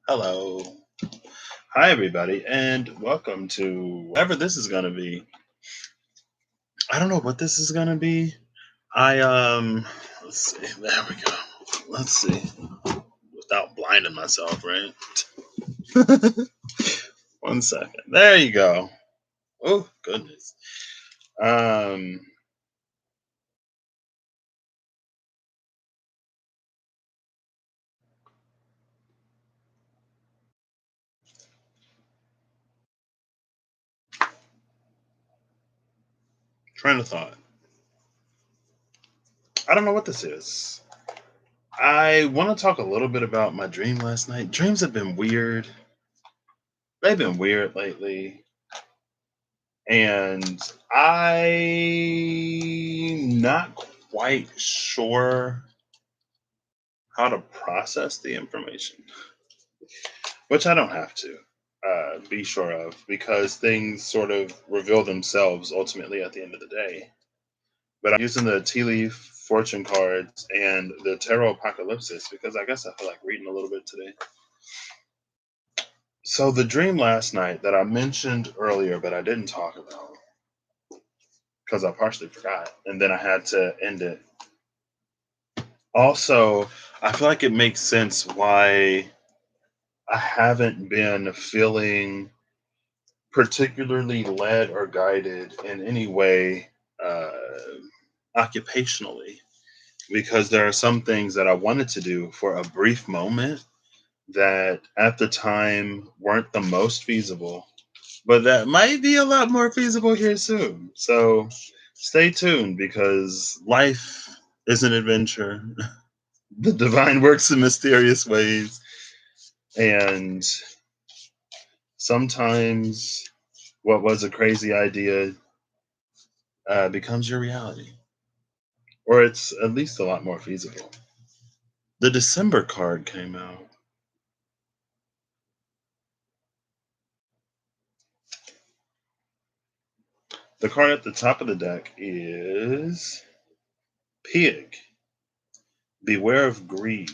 Hello. Hi, everybody, and welcome to whatever this is going to be. I don't know what this is going to be. Let's see. There we go. Let's see. Without blinding myself, right? 1 second. There you go. Oh, goodness. Um, Train of thought. I don't know what this is. I want to talk a little bit about my dream last night. Dreams have been weird. They've been weird lately. And I'm not quite sure how to process the information, which I don't have to be sure of because things sort of reveal themselves ultimately at the end of the day. But I'm using the tea leaf fortune cards and the tarot apocalypsis because I guess I feel like reading a little bit today. So the dream last night that I mentioned earlier, but I didn't talk about because I partially forgot, and then I had to end it. Also, I feel like it makes sense why I haven't been feeling particularly led or guided in any way uh, occupationally, because there are some things that I wanted to do for a brief moment that at the time weren't the most feasible, but that might be a lot more feasible here soon. So stay tuned because life is an adventure. The divine works in mysterious ways, and sometimes what was a crazy idea becomes your reality, or it's at least a lot more feasible. The December card came out. The card at the top of the deck is Pig. Beware of greed.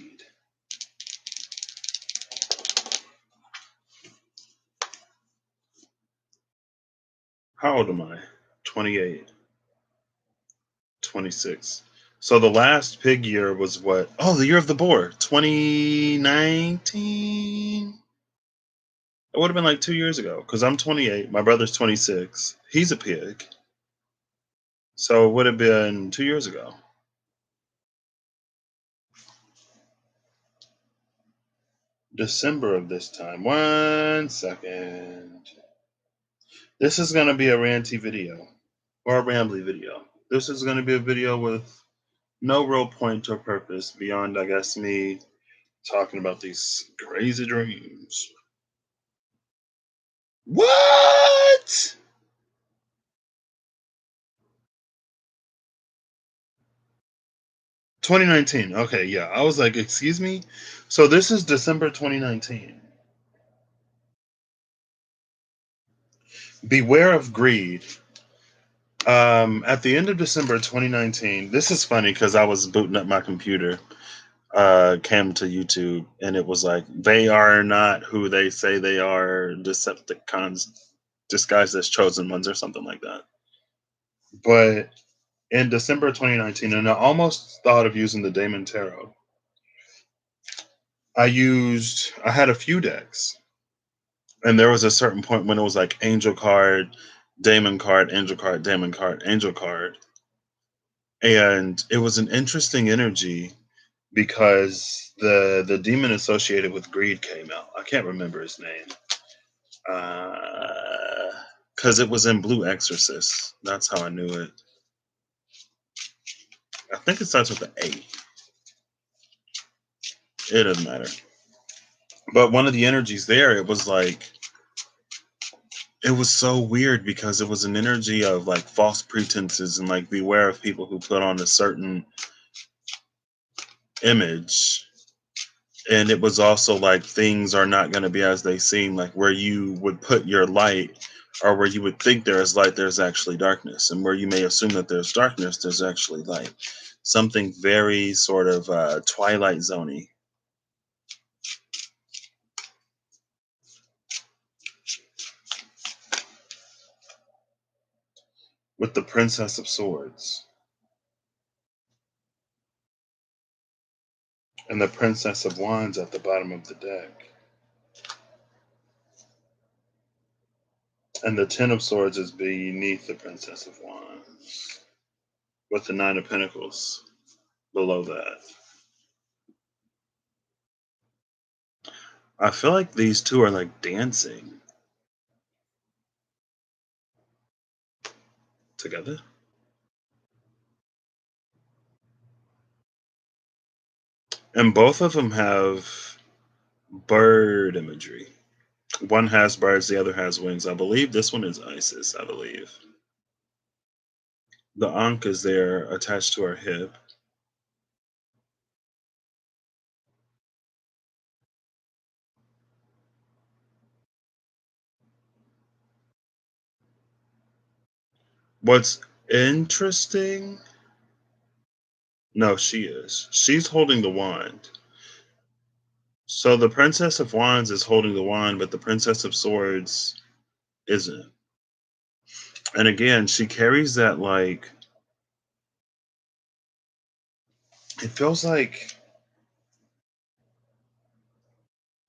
How old am I? 28, 26. So the last pig year was what? Oh, the year of the boar, 2019. It would have been like 2 years ago because I'm 28. My brother's 26. He's a pig. So it would have been 2 years ago. December of this time. 1 second. This is going to be a ranty video or a rambly video. This is going to be a video with no real point or purpose beyond, I guess, me talking about these crazy dreams. What? 2019. Okay, yeah. I was like, excuse me? So this is December 2019. Beware of greed. At the end of December 2019, this is funny because I was booting up my computer, came to YouTube, and it was like, they are not who they say they are, Decepticons disguised as chosen ones, or something like that. But in December 2019, and I almost thought of using the Damon Tarot, I had a few decks, and there was a certain point when it was like Angel card, Damon card, Angel card, Damon card, Angel card. And it was an interesting energy because the demon associated with greed came out. I can't remember his name. Because it was in Blue Exorcist. That's how I knew it. I think it starts with the A. It doesn't matter. But one of the energies there, it was like, it was so weird because it was an energy of like false pretenses and like beware of people who put on a certain image. And it was also like things are not going to be as they seem, like where you would put your light or where you would think there is light, there's actually darkness. And where you may assume that there's darkness, there's actually light. something very sort of Twilight Zoney. With the Princess of Swords and the Princess of Wands at the bottom of the deck. And the Ten of Swords is beneath the Princess of Wands, with the Nine of Pentacles below that. I feel like these two are like dancing together. And both of them have bird imagery. One has birds, the other has wings. I believe this one is Isis, I believe. The Ankh is there attached to her hip. What's interesting? No, she is. She's holding the wand. So the Princess of Wands is holding the wand, but the Princess of Swords isn't. And again, she carries that like it feels like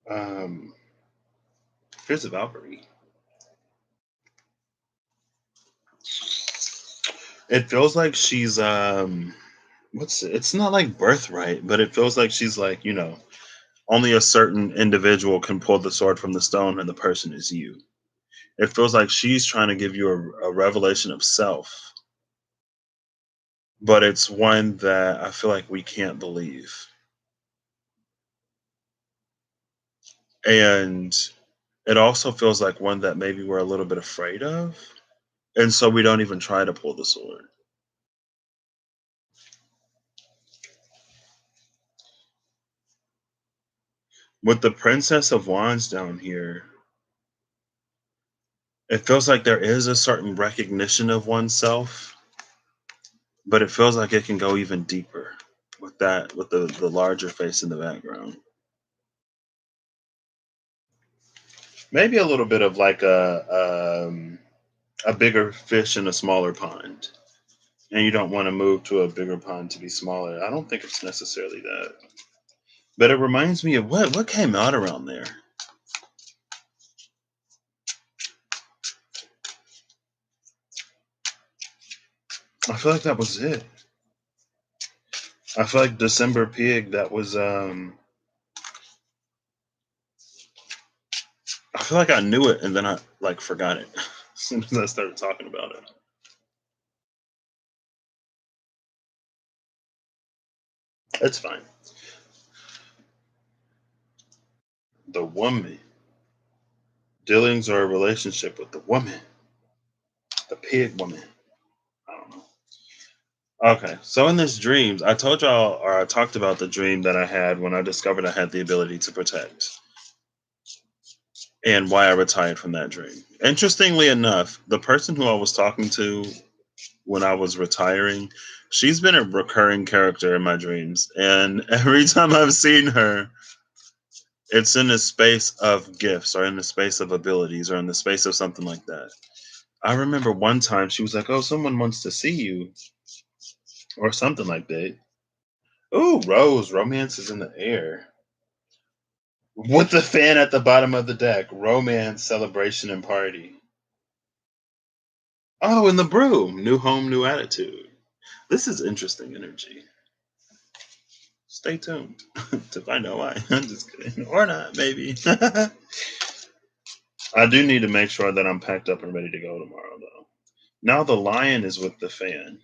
um here's a Valkyrie. It feels like she's it's not like birthright, but it feels like she's like, only a certain individual can pull the sword from the stone and the person is you. It feels like she's trying to give you a revelation of self, but it's one that I feel like we can't believe. And it also feels like one that maybe we're a little bit afraid of. And so we don't even try to pull the sword. With the Princess of Wands down here, it feels like there is a certain recognition of oneself, but it feels like it can go even deeper with that, with the larger face in the background. Maybe a little bit of like a bigger fish in a smaller pond, and you don't want to move to a bigger pond to be smaller. I don't think it's necessarily that, but it reminds me of what came out around there. I feel like that was it. I feel like December Pig. That was. I feel like I knew it, and then I like forgot it as soon as I started talking about it. It's fine. The woman. Dealings or a relationship with the woman. The pig woman. I don't know. Okay, so in this dreams, I told y'all, or I talked about the dream that I had when I discovered I had the ability to protect, and why I retired from that dream. Interestingly enough, the person who I was talking to when I was retiring, she's been a recurring character in my dreams, and every time I've seen her, it's in the space of gifts, or in the space of abilities, or in the space of something like that. I remember one time she was like, "Oh, someone wants to see you," or something like that. Ooh, Rose, romance is in the air. With the fan at the bottom of the deck, romance, celebration, and party. Oh, and the broom, new home, new attitude. This is interesting energy. Stay tuned to find out why. I'm just kidding. Or not, maybe. I do need to make sure that I'm packed up and ready to go tomorrow, though. Now the lion is with the fan.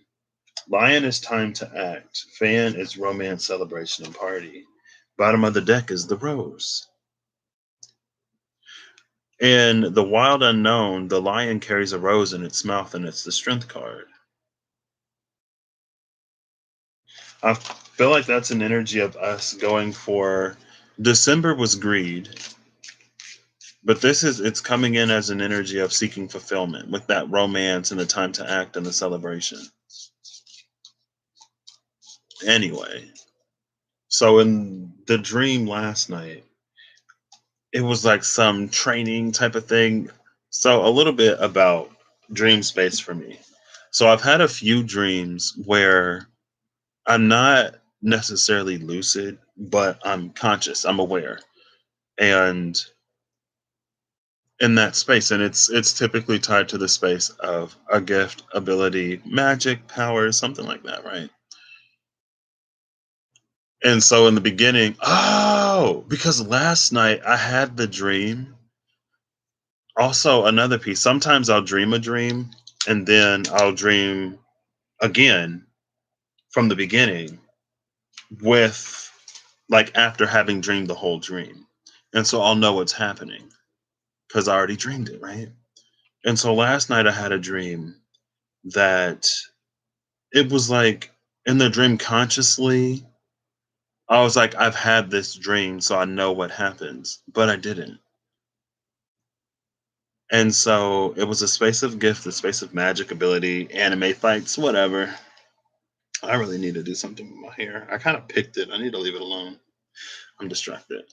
Lion is time to act. Fan is romance, celebration, and party. Bottom of the deck is the rose. In the wild unknown, the lion carries a rose in its mouth, and it's the strength card. I feel like that's an energy of us going for. December was greed, but it's coming in as an energy of seeking fulfillment with that romance and the time to act and the celebration. Anyway, so in the dream last night, it was like some training type of thing. So a little bit about dream space for me. So I've had a few dreams where I'm not necessarily lucid, but I'm conscious, I'm aware. And in that space, and it's typically tied to the space of a gift, ability, magic, power, something like that, right? And so in the beginning, oh, because last night I had the dream. Also, another piece. Sometimes I'll dream a dream and then I'll dream again from the beginning with like after having dreamed the whole dream. And so I'll know what's happening because I already dreamed it, right? And so last night I had a dream that it was like in the dream consciously, I was like, I've had this dream, so I know what happens, but I didn't. And so it was a space of gift, a space of magic, ability, anime fights, whatever. I really need to do something with my hair. I kind of picked it. I need to leave it alone. I'm distracted.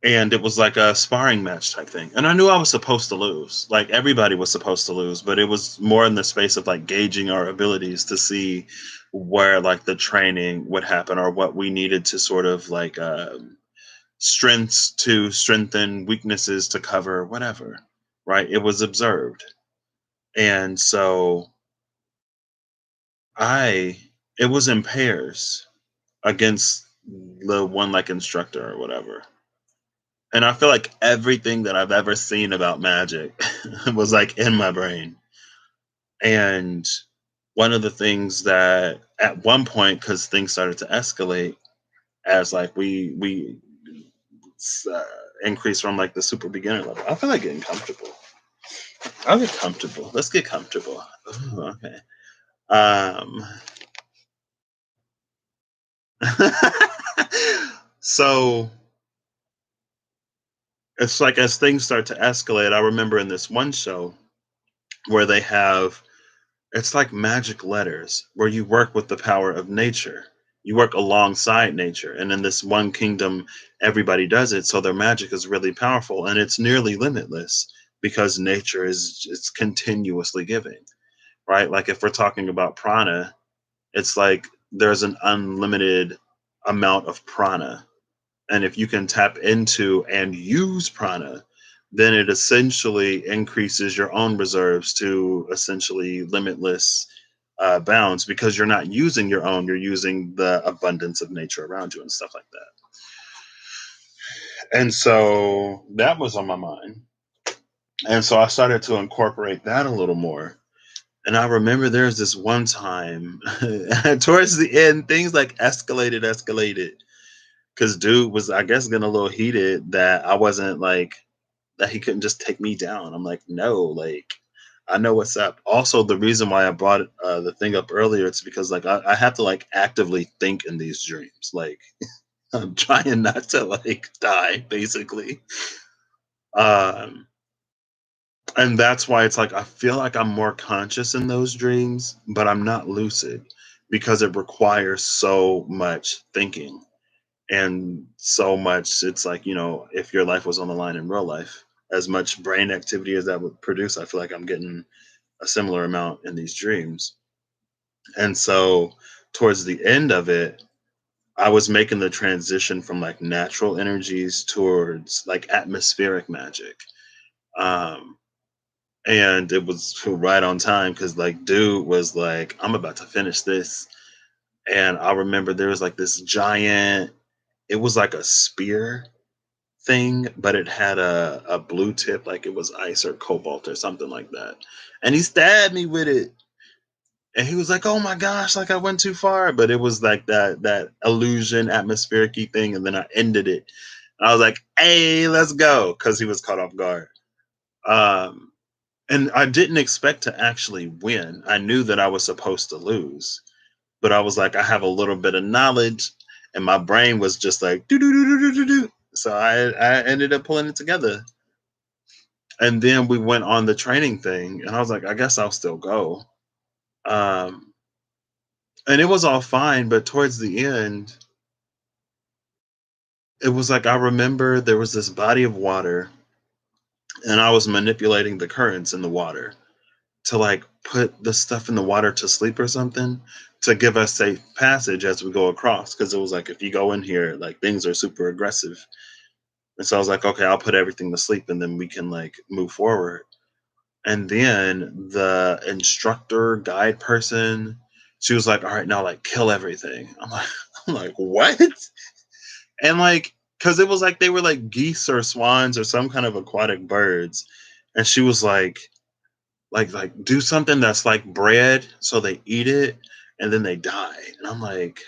And it was like a sparring match type thing. And I knew I was supposed to lose. Like everybody was supposed to lose, but it was more in the space of like gauging our abilities to see where like the training would happen or what we needed to sort of like strengths to strengthen, weaknesses to cover, whatever. Right? It was observed. And so I it was in pairs against the one like instructor or whatever. And I feel like everything that I've ever seen about magic was like in my brain. And one of the things that at one point, because things started to escalate as like we uh, increased from like the super beginner level. I feel like getting comfortable. I'll get comfortable. Let's get comfortable. Ooh, okay. Um. So it's like as things start to escalate. I remember in this one show where they have it's like magic letters where you work with the power of nature. You work alongside nature. And in this one kingdom, everybody does it. So their magic is really powerful and it's nearly limitless because nature is it's continuously giving, right? Like if we're talking about prana, it's like there's an unlimited amount of prana. And if you can tap into and use prana, then it essentially increases your own reserves to essentially limitless bounds because you're not using your own, you're using the abundance of nature around you and stuff like that. And so that was on my mind. And so I started to incorporate that a little more. And I remember there's this one time towards the end, things like escalated. Cause dude was, I guess, getting a little heated that I wasn't like, that he couldn't just take me down. I'm like, no, like I know what's up. Also, the reason why I brought the thing up earlier, it's because like I have to like actively think in these dreams. Like I'm trying not to like die, basically. Um, and that's why it's like I feel like I'm more conscious in those dreams, but I'm not lucid because it requires so much thinking and so much. It's like, if your life was on the line in real life, as much brain activity as that would produce, I feel like I'm getting a similar amount in these dreams. And so towards the end of it, I was making the transition from like natural energies towards like atmospheric magic. um and it was right on time because like dude was like, I'm about to finish this. And I remember there was like this giant, it was like a spear thing, but it had a blue tip, like it was ice or cobalt or something like that. And he stabbed me with it. And he was like, "Oh my gosh, like I went too far." But it was like that illusion, atmospheric thing, and then I ended it. And I was like, "Hey, let's go," because he was caught off guard. Um, and I didn't expect to actually win. I knew that I was supposed to lose, but I was like, I have a little bit of knowledge, and my brain was just like do do do do do do do. So I ended up pulling it together. And then we went on the training thing, and I was like, I guess I'll still go. Um, And it was all fine, but towards the end, it was like I remember there was this body of water and I was manipulating the currents in the water to like put the stuff in the water to sleep or something to give us safe passage as we go across. Cause it was like if you go in here, like things are super aggressive. And so I was like, okay, I'll put everything to sleep and then we can like move forward. And then the instructor guide person, she was like, all right, now like kill everything. I'm like, I'm like, what? And like, cause it was like they were like geese or swans or some kind of aquatic birds. And she was like do something that's like bread so they eat it and then they die. And I'm like,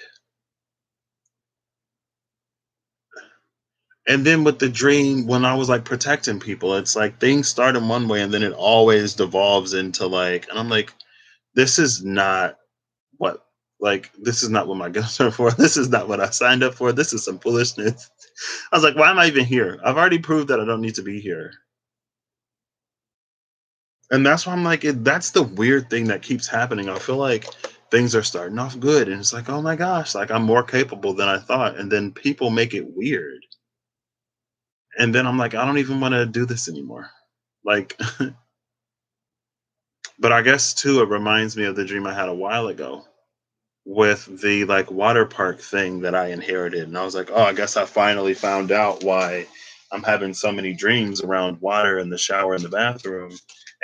and then with the dream when I was like protecting people, it's like things start in one way and then it always devolves into like, and I'm like, this is not what, like this is not what my gifts are for. This is not what I signed up for. This is some foolishness. I was like, why am I even here? I've already proved that I don't need to be here. And that's why I'm like, that's the weird thing that keeps happening. I feel like things are starting off good, and it's like, oh my gosh, like I'm more capable than I thought, and then people make it weird, and then I'm like, I don't even want to do this anymore. Like, but I guess too, it reminds me of the dream I had a while ago with the like water park thing that I inherited, and I was like, oh, I guess I finally found out why I'm having so many dreams around water in the shower and the bathroom,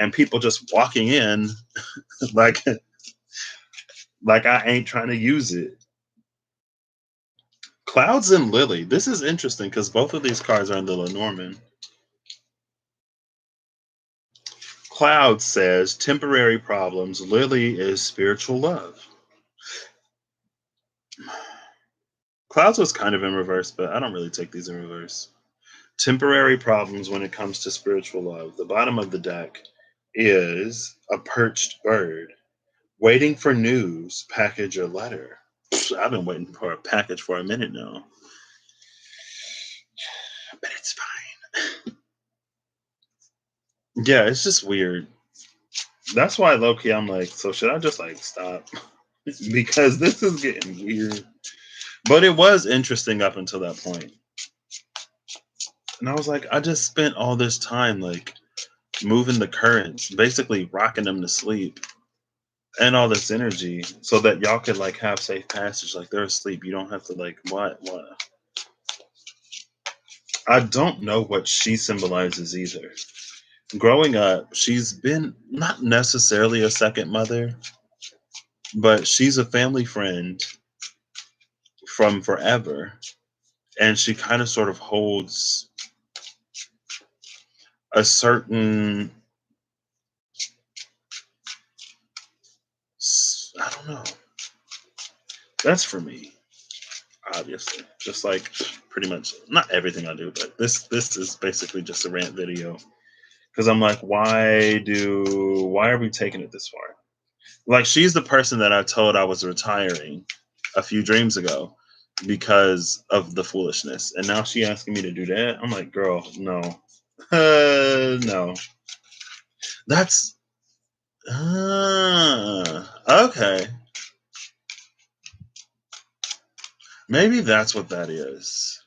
and people just walking in like like I ain't trying to use it. Clouds and Lily. This is interesting because both of these cards are in the Lenormand. Cloud says temporary problems. Lily is spiritual love. Clouds was kind of in reverse, but I don't really take these in reverse. Temporary problems when it comes to spiritual love. The bottom of the deck is a perched bird waiting for news, package, or letter. I've been waiting for a package for a minute now, but it's fine. Yeah, it's just weird. That's why low key I'm like, so should I just like stop? Because this is getting weird. But it was interesting up until that point. And I was like, I just spent all this time like moving the currents, basically rocking them to sleep and all this energy so that y'all could like have safe passage. Like they're asleep. You don't have to like what? I don't know what she symbolizes either. Growing up, she's been not necessarily a second mother, but she's a family friend from forever, and she kind of sort of holds a certain I don't know. That's for me, obviously. Just like pretty much not everything I do, but this is basically just a rant video because I'm like, why are we taking it this far? Like she's the person that I told I was retiring a few dreams ago because of the foolishness, and now she asking me to do that. I'm like, girl, no, no. That's okay. Maybe that's what that is.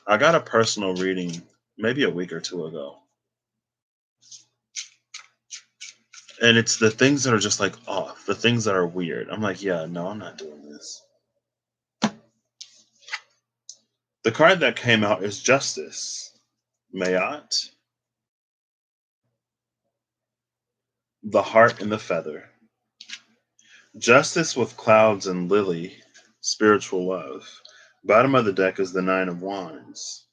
I got a personal reading maybe a week or two ago. And it's the things that are just like off, the things that are weird. I'm like, yeah, no, I'm not doing this. The card that came out is Justice. Mayat, the Heart and the Feather. Justice with Clouds and Lily, Spiritual Love. Bottom of the deck is the Nine of Wands.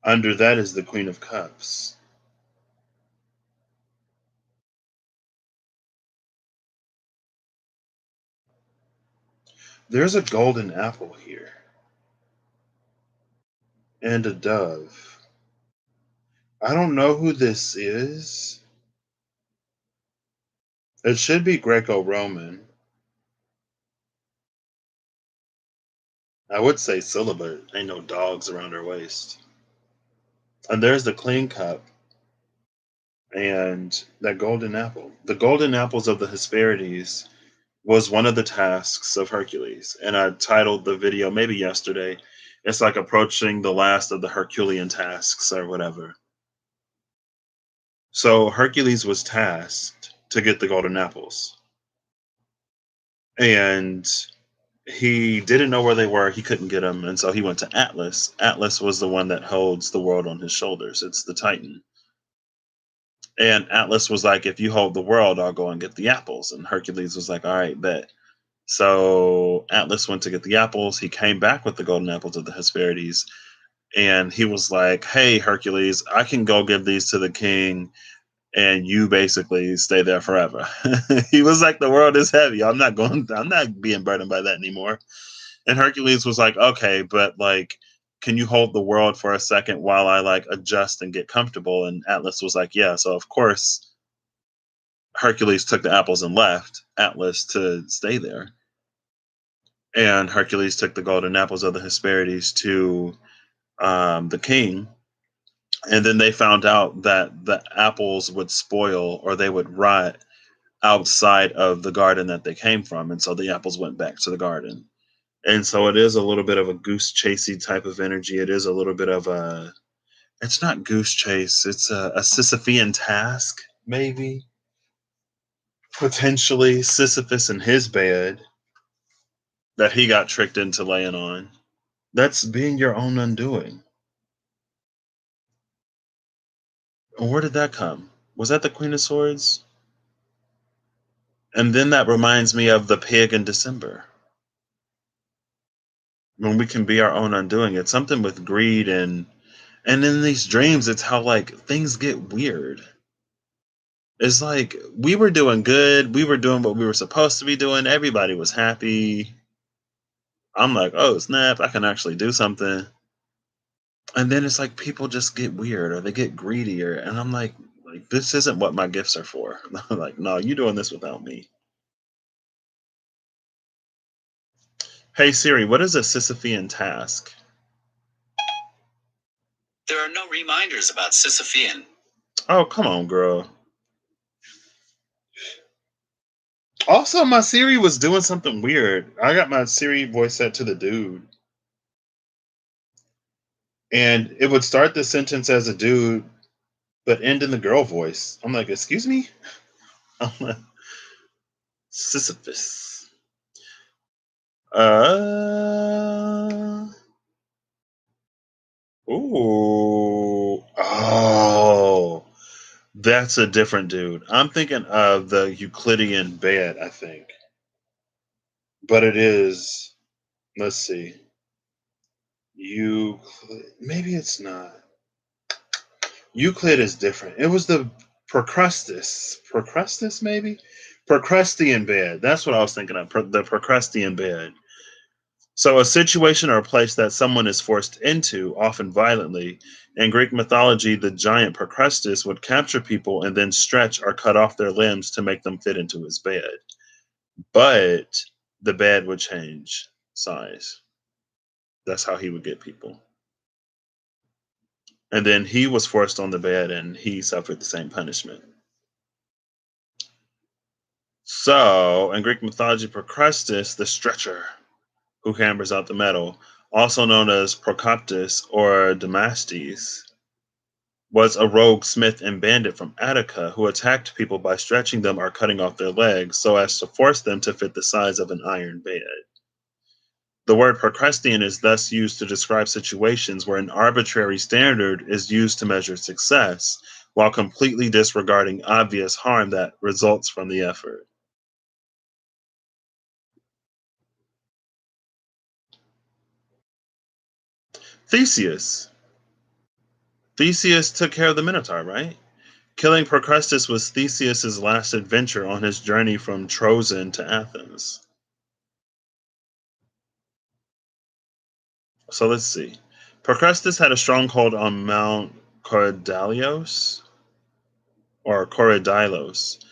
Under that is the Queen of Cups. There's a golden apple here and a dove. I don't know who this is. It should be Greco Roman. I would say celibate. Ain't no dogs around her waist. And there's the clean cup. and that golden apple. The golden apples of the Hesperides was one of the tasks of Hercules. And I titled the video maybe yesterday. It's like approaching the last of the Herculean tasks or whatever. So Hercules was tasked to get the golden apples. And he didn't know where they were. He couldn't get them. And so he went to Atlas. Atlas was the one that holds the world on his shoulders. It's the Titan. And Atlas was like, if you hold the world, I'll go and get the apples. And Hercules was like, all right, bet. So Atlas went to get the apples. He came back with the golden apples of the Hesperides. And he was like, hey, Hercules, I can go give these to the king and you basically stay there forever. He was like, the world is heavy. I'm not being burdened by that anymore. And Hercules was like, okay, but like, can you hold the world for a second while I like adjust and get comfortable? And Atlas was like, yeah. So of course, Hercules took the apples and left Atlas to stay there. And Hercules took the golden apples of the Hesperides to the king. And then they found out that the apples would spoil or they would rot outside of the garden that they came from. And so the apples went back to the garden. And so it is a little bit of a goose chasey type of energy. It is a little bit of a, it's not goose chase, it's a Sisyphean task, maybe. Potentially Sisyphus in his bed that he got tricked into laying on. That's being your own undoing. Where did that come? Was that the Queen of Swords? And then that reminds me of the pig in December. When we can be our own undoing. It's something with greed and in these dreams it's how like things get weird. It's like we were doing good, we were doing what we were supposed to be doing, everybody was happy. I'm like, oh snap, I can actually do something. And then it's like people just get weird or they get greedier and I'm like this isn't what my gifts are for. Like, no, you're doing this without me. Hey Siri, what is a Sisyphean task? There are no reminders about Sisyphean. Oh, come on, girl. Also, my Siri was doing something weird. I got my Siri voice set to the dude. And it would start the sentence as a dude, but end in the girl voice. I'm like, excuse me? I'm like, Sisyphus. Uh, ooh. Oh. That's a different dude. I'm thinking of the Euclidean bed, I think. But it is, let's see. Maybe it's not. Euclid is different. It was the Procrustes, maybe? Procrustean bed. That's what I was thinking of. The Procrustean bed. So, a situation or a place that someone is forced into, often violently. In Greek mythology, the giant Procrustes would capture people and then stretch or cut off their limbs to make them fit into his bed. But the bed would change size. That's how he would get people. And then he was forced on the bed and he suffered the same punishment. So, in Greek mythology, Procrustes, the stretcher who hammers out the metal, also known as Procoptus or Damastes, was a rogue smith and bandit from Attica who attacked people by stretching them or cutting off their legs so as to force them to fit the size of an iron bed. The word Procrustean is thus used to describe situations where an arbitrary standard is used to measure success, while completely disregarding obvious harm that results from the effort. Theseus. Theseus took care of the Minotaur, right? Killing Procrustes was Theseus's last adventure on his journey from Troezen to Athens. So let's see. Procrustes had a stronghold on Mount Corydalios or Corydylos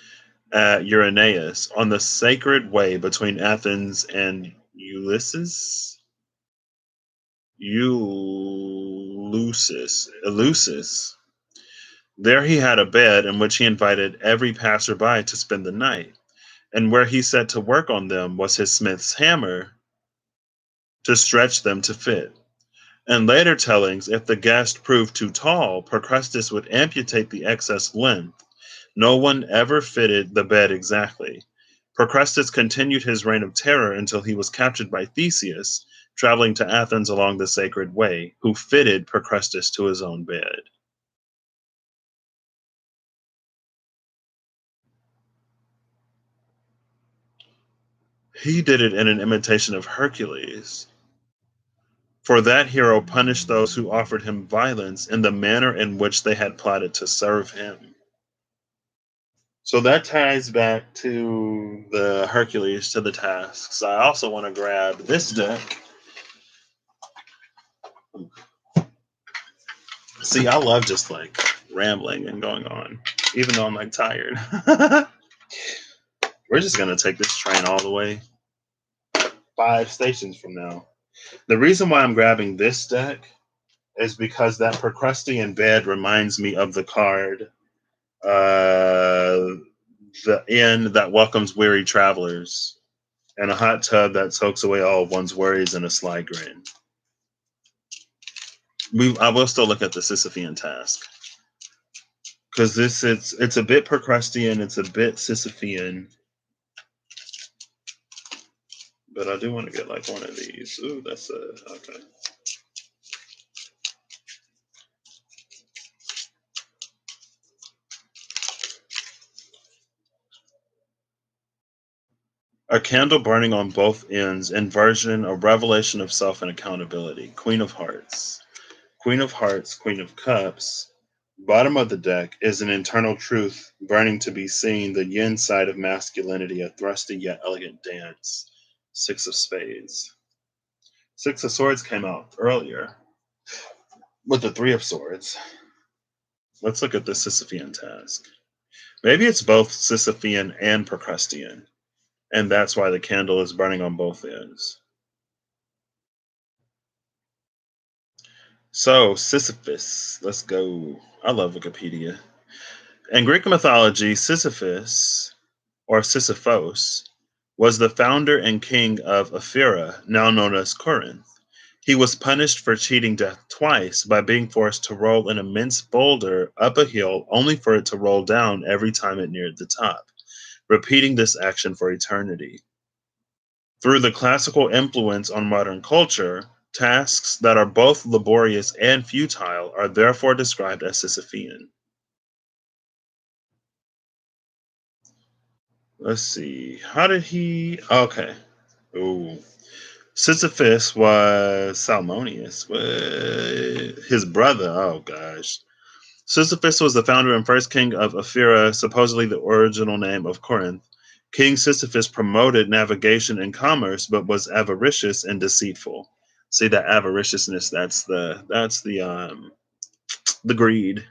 at Eurynaeus on the sacred way between Athens and Eleusis. There he had a bed in which he invited every passerby to spend the night, and where he set to work on them was his smith's hammer to stretch them to fit. In later tellings, if the guest proved too tall, Procrustes would amputate the excess length. No one ever fitted the bed exactly. Procrustes continued his reign of terror until he was captured by Theseus, traveling to Athens along the sacred way, who fitted Procrustes to his own bed. He did it in an imitation of Hercules. For that hero punished those who offered him violence in the manner in which they had plotted to serve him. So that ties back to the Hercules to the tasks. I also want to grab this deck. See, I love just like rambling and going on, even though I'm like tired. We're just gonna take this train all the way 5 stations from now. The reason why I'm grabbing this deck is because that Procrustean bed reminds me of the card, the inn that welcomes weary travelers, and a hot tub that soaks away all of one's worries in a sly grin. I will still look at the Sisyphean task because it's a bit Procrustean, it's a bit Sisyphean, but I do want to get like one of these. Ooh, that's okay. A candle burning on both ends, inversion, a revelation of self and accountability. Queen of Hearts. Queen of Hearts, Queen of Cups. Bottom of the deck is an internal truth burning to be seen, the yin side of masculinity, a thrusty yet elegant dance. Six of Spades. Six of Swords came out earlier with the Three of Swords. Let's look at the Sisyphean task. Maybe it's both Sisyphean and Procrustean, and that's why the candle is burning on both ends. So, Sisyphus, let's go. I love Wikipedia. In Greek mythology, Sisyphus, or Sisyphos, was the founder and king of Ephyra, now known as Corinth. He was punished for cheating death twice by being forced to roll an immense boulder up a hill only for it to roll down every time it neared the top, repeating this action for eternity. Through the classical influence on modern culture, tasks that are both laborious and futile are therefore described as Sisyphean. Let's see. How did he? Okay. Ooh. Sisyphus was Salmonius, his brother. Oh gosh. Sisyphus was the founder and first king of Ephyra, supposedly the original name of Corinth. King Sisyphus promoted navigation and commerce, but was avaricious and deceitful. See that avariciousness? That's the greed.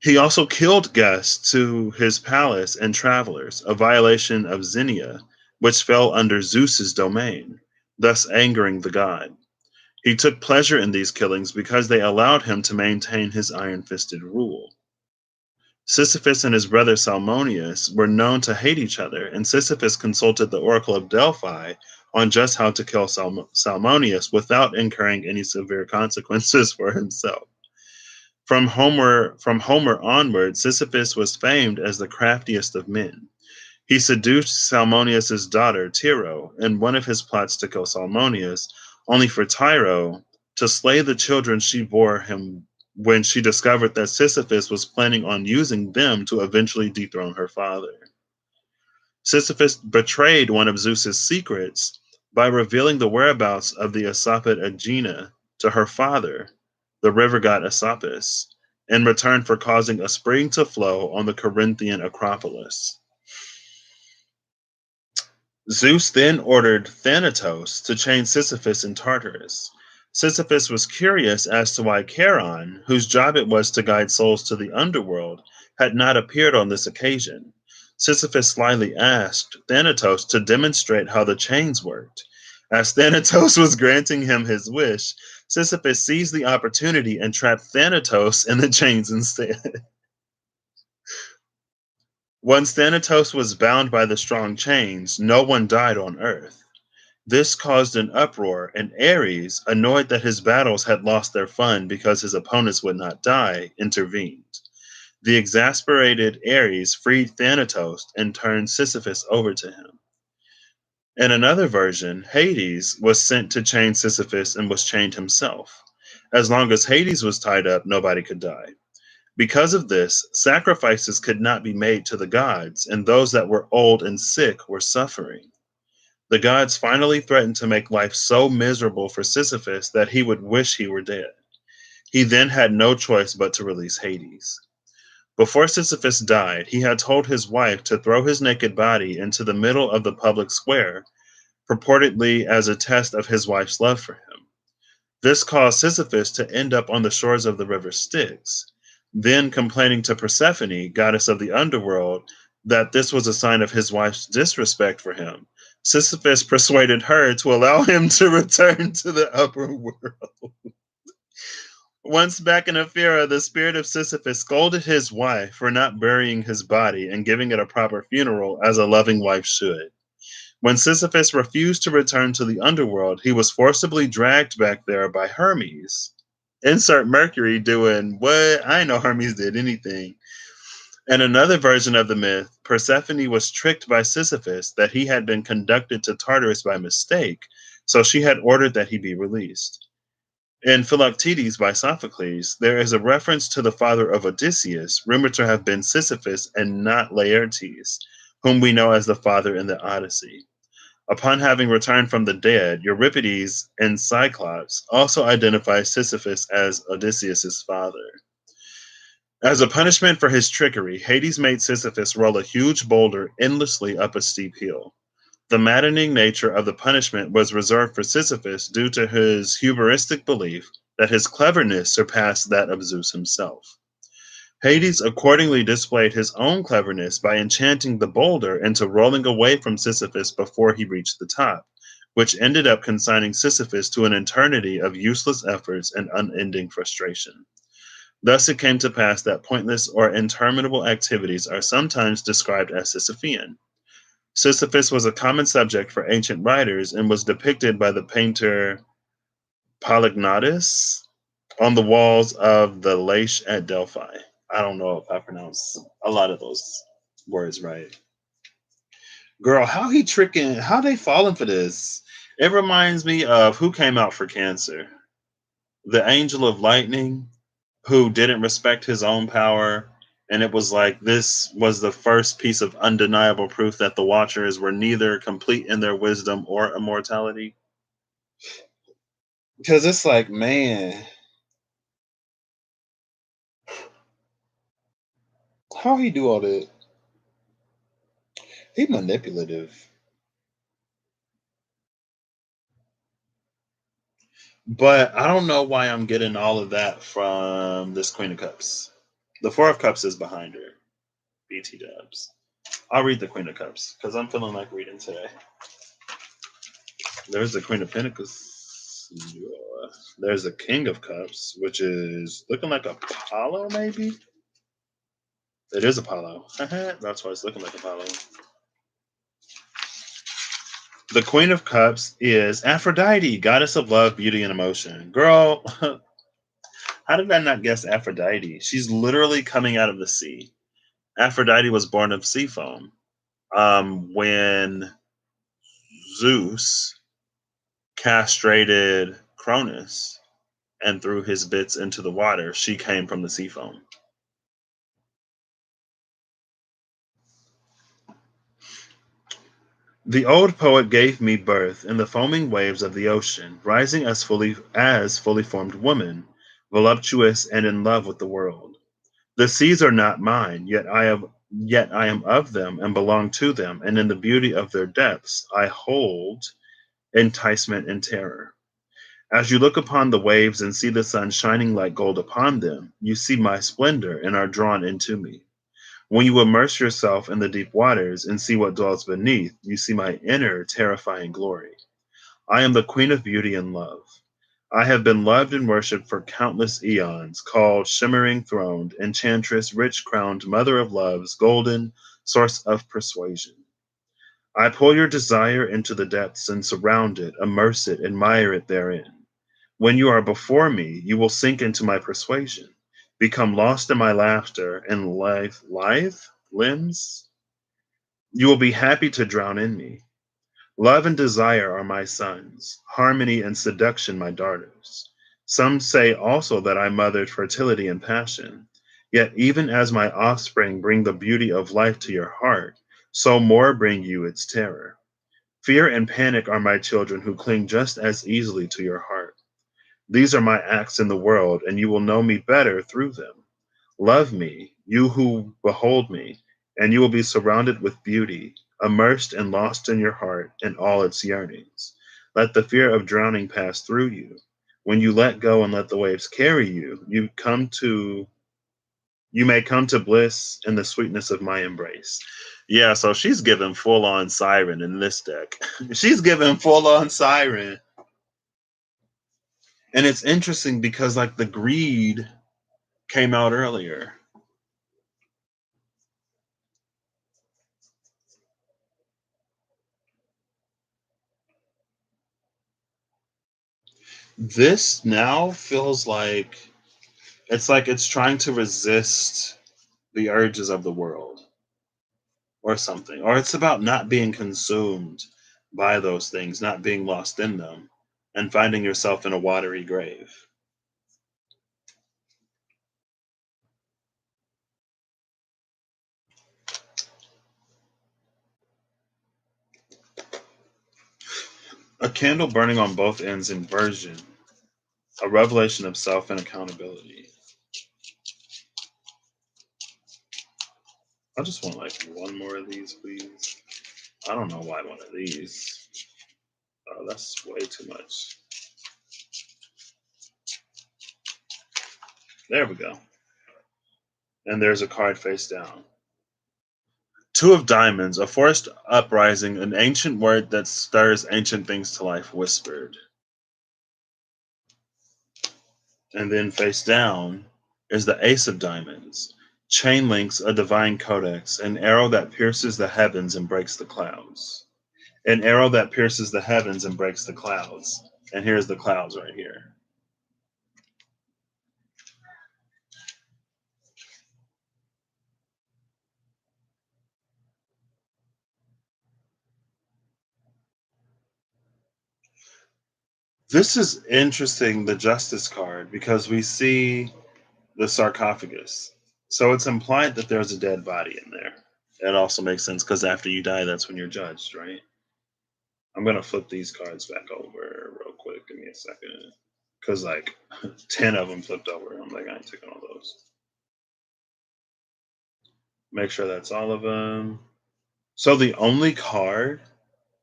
He also killed guests to his palace and travelers, a violation of Xenia, which fell under Zeus's domain, thus angering the god. He took pleasure in these killings because they allowed him to maintain his iron fisted rule. Sisyphus and his brother Salmonius were known to hate each other, and Sisyphus consulted the Oracle of Delphi on just how to kill Salmonius without incurring any severe consequences for himself. From Homer onward, Sisyphus was famed as the craftiest of men. He seduced Salmonius's daughter, Tyro, in one of his plots to kill Salmonius, only for Tyro to slay the children she bore him when she discovered that Sisyphus was planning on using them to eventually dethrone her father. Sisyphus betrayed one of Zeus's secrets by revealing the whereabouts of the Aesopid Aegina to her father, the river god Aesopus, in return for causing a spring to flow on the Corinthian Acropolis. Zeus then ordered Thanatos to chain Sisyphus in Tartarus. Sisyphus was curious as to why Charon, whose job it was to guide souls to the underworld, had not appeared on this occasion. Sisyphus slyly asked Thanatos to demonstrate how the chains worked. As Thanatos was granting him his wish, Sisyphus seized the opportunity and trapped Thanatos in the chains instead. Once Thanatos was bound by the strong chains, no one died on Earth. This caused an uproar, and Ares, annoyed that his battles had lost their fun because his opponents would not die, intervened. The exasperated Ares freed Thanatos and turned Sisyphus over to him. In another version, Hades was sent to chain Sisyphus and was chained himself. As long as Hades was tied up, nobody could die. Because of this, sacrifices could not be made to the gods, and those that were old and sick were suffering. The gods finally threatened to make life so miserable for Sisyphus that he would wish he were dead. He then had no choice but to release Hades. Before Sisyphus died, he had told his wife to throw his naked body into the middle of the public square, purportedly as a test of his wife's love for him. This caused Sisyphus to end up on the shores of the river Styx. Then, complaining to Persephone, goddess of the underworld, that this was a sign of his wife's disrespect for him, Sisyphus persuaded her to allow him to return to the upper world. Once back in Ephyra, the spirit of Sisyphus scolded his wife for not burying his body and giving it a proper funeral as a loving wife should. When Sisyphus refused to return to the underworld, he was forcibly dragged back there by Hermes. Insert Mercury doing what? I know Hermes did anything. In another version of the myth, Persephone was tricked by Sisyphus that he had been conducted to Tartarus by mistake, so she had ordered that he be released. In Philoctetes by Sophocles, there is a reference to the father of Odysseus, rumored to have been Sisyphus and not Laertes, whom we know as the father in the Odyssey. Upon having returned from the dead, Euripides and Cyclops also identify Sisyphus as Odysseus' father. As a punishment for his trickery, Hades made Sisyphus roll a huge boulder endlessly up a steep hill. The maddening nature of the punishment was reserved for Sisyphus due to his hubristic belief that his cleverness surpassed that of Zeus himself. Hades accordingly displayed his own cleverness by enchanting the boulder into rolling away from Sisyphus before he reached the top, which ended up consigning Sisyphus to an eternity of useless efforts and unending frustration. Thus it came to pass that pointless or interminable activities are sometimes described as Sisyphean. Sisyphus was a common subject for ancient writers and was depicted by the painter Polygnotus on the walls of the Laish at Delphi. I don't know if I pronounce a lot of those words right. Girl, how they falling for this? It reminds me of who came out for Cancer. The Angel of Lightning, who didn't respect his own power. And it was like this was the first piece of undeniable proof that the Watchers were neither complete in their wisdom or immortality. Because it's like, man, how he do all that? He manipulative. But I don't know why I'm getting all of that from this Queen of Cups. The Four of Cups is behind her. BT dubs. I'll read the Queen of Cups because I'm feeling like reading today. There's the Queen of Pentacles. There's the King of Cups, which is looking like Apollo, maybe? It is Apollo. That's why it's looking like Apollo. The Queen of Cups is Aphrodite, goddess of love, beauty, and emotion. Girl, how did I not guess Aphrodite? She's literally coming out of the sea. Aphrodite was born of sea foam. When Zeus castrated Cronus and threw his bits into the water, she came from the sea foam. The old poet gave me birth in the foaming waves of the ocean, rising as fully formed woman, voluptuous and in love with the world. The seas are not mine, yet I am of them and belong to them, and in the beauty of their depths I hold enticement and terror. As you look upon the waves and see the sun shining like gold upon them, you see my splendor and are drawn into me. When you immerse yourself in the deep waters and see what dwells beneath, you see my inner terrifying glory. I am the Queen of Beauty and Love. I have been loved and worshipped for countless eons, called shimmering throned, enchantress, rich crowned, mother of loves, golden source of persuasion. I pull your desire into the depths and surround it, immerse it, admire it therein. When you are before me, you will sink into my persuasion, become lost in my laughter and lithe limbs. You will be happy to drown in me. Love and desire are my sons, harmony and seduction my daughters. Some say also that I mothered fertility and passion. Yet, even as my offspring bring the beauty of life to your heart, so more bring you its terror. Fear and panic are my children who cling just as easily to your heart. These are my acts in the world, and you will know me better through them. Love me, you who behold me, and you will be surrounded with beauty, immersed and lost in your heart and all its yearnings. Let the fear of drowning pass through you. When you let go and let the waves carry you, you may come to bliss in the sweetness of my embrace. Yeah, so she's giving full on siren in this deck. She's giving full on siren. And it's interesting because like the greed came out earlier. This now feels like it's trying to resist the urges of the world or something. Or it's about not being consumed by those things, not being lost in them, and finding yourself in a watery grave. A candle burning on both ends, inversion, a revelation of self and accountability. I just want like one more of these, please. I don't know why one of these. Oh, that's way too much. There we go. And there's a card face down. Two of Diamonds, a forest uprising, an ancient word that stirs ancient things to life, whispered. And then face down is the Ace of Diamonds. Chain links, a divine codex, an arrow that pierces the heavens and breaks the clouds. An arrow that pierces the heavens and breaks the clouds. And here's the clouds right here. This is interesting, the Justice card, because we see the sarcophagus. So it's implied that there's a dead body in there. It also makes sense because after you die, that's when you're judged, right? I'm gonna flip these cards back over real quick. Give me a second, because like 10 of them flipped over. I'm like, I ain't taking all those. Make sure that's all of them. So the only card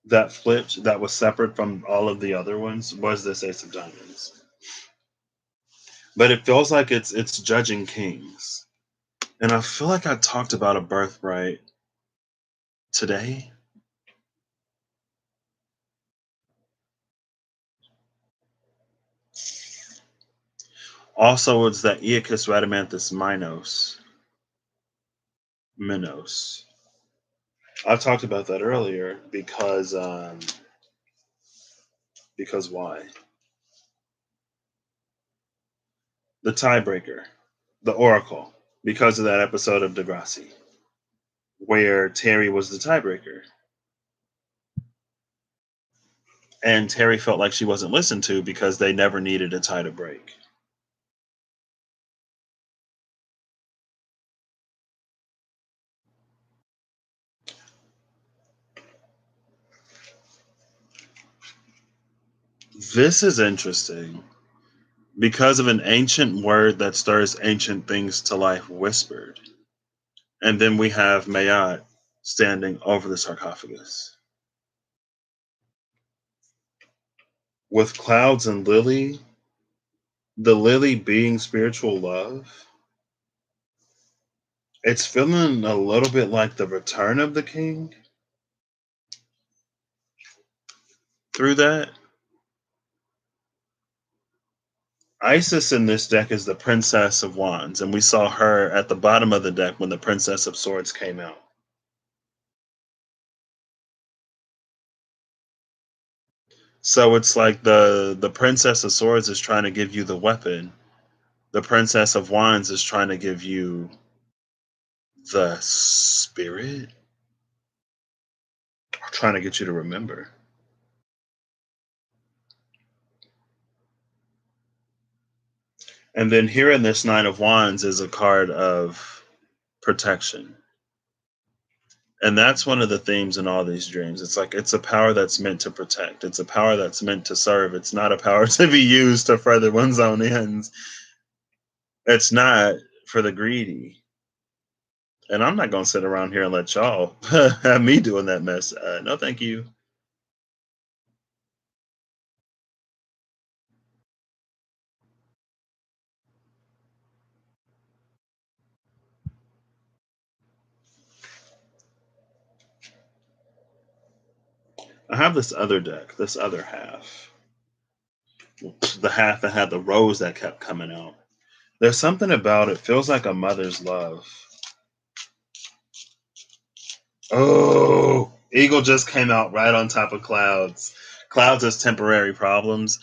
that flipped that was separate from all of the other ones was this Ace of Diamonds. But it feels like it's judging kings, and I feel like I talked about a birthright today. Also, it's that Iacus Radamanthus Minos. I talked about that earlier because why? The tiebreaker, the Oracle, because of that episode of Degrassi, where Terry was the tiebreaker. And Terry felt like she wasn't listened to because they never needed a tie to break. This is interesting because of an ancient word that stirs ancient things to life, whispered. And then we have Mayat standing over the sarcophagus. With clouds and lily, the lily being spiritual love, it's feeling a little bit like the return of the king through that. Isis in this deck is the Princess of Wands, and we saw her at the bottom of the deck when the Princess of Swords came out. So it's like the Princess of Swords is trying to give you the weapon. The Princess of Wands is trying to give you the spirit, trying to get you to remember. And then here in this Nine of Wands is a card of protection. And that's one of the themes in all these dreams. It's like it's a power that's meant to protect. It's a power that's meant to serve. It's not a power to be used to further one's own ends. It's not for the greedy. And I'm not going to sit around here and let y'all have me doing that mess. No, thank you. I have this other deck, this other half. The half that had the rose that kept coming out. There's something about it, feels like a mother's love. Oh, Eagle just came out right on top of Clouds. Clouds is temporary problems.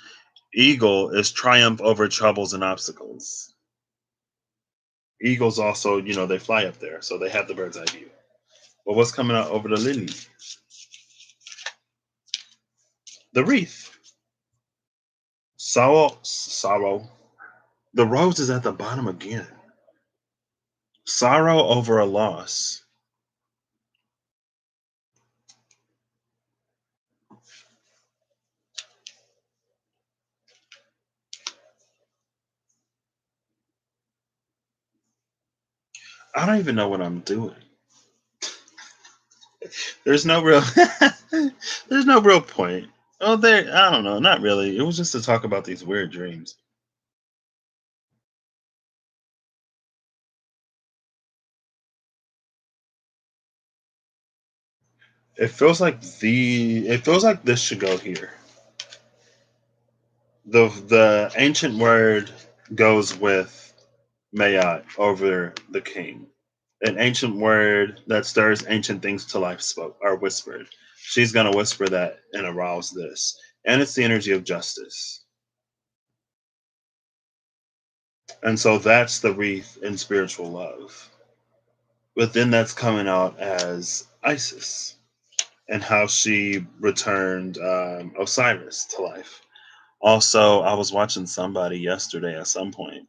Eagle is triumph over troubles and obstacles. Eagles also, they fly up there, so they have the bird's eye view. But what's coming out over the lily? The wreath. Sorrow. The rose is at the bottom again. Sorrow over a loss. I don't even know what I'm doing. There's no real there's no real point. Oh, there, I don't know, not really. It was just to talk about these weird dreams. It feels like this should go here. The ancient word goes with Mayat over the king. An ancient word that stirs ancient things to life spoke or whispered. She's gonna whisper that and arouse this. And it's the energy of justice. And so that's the wreath in spiritual love. But then that's coming out as Isis and how she returned Osiris to life. Also, I was watching somebody yesterday at some point,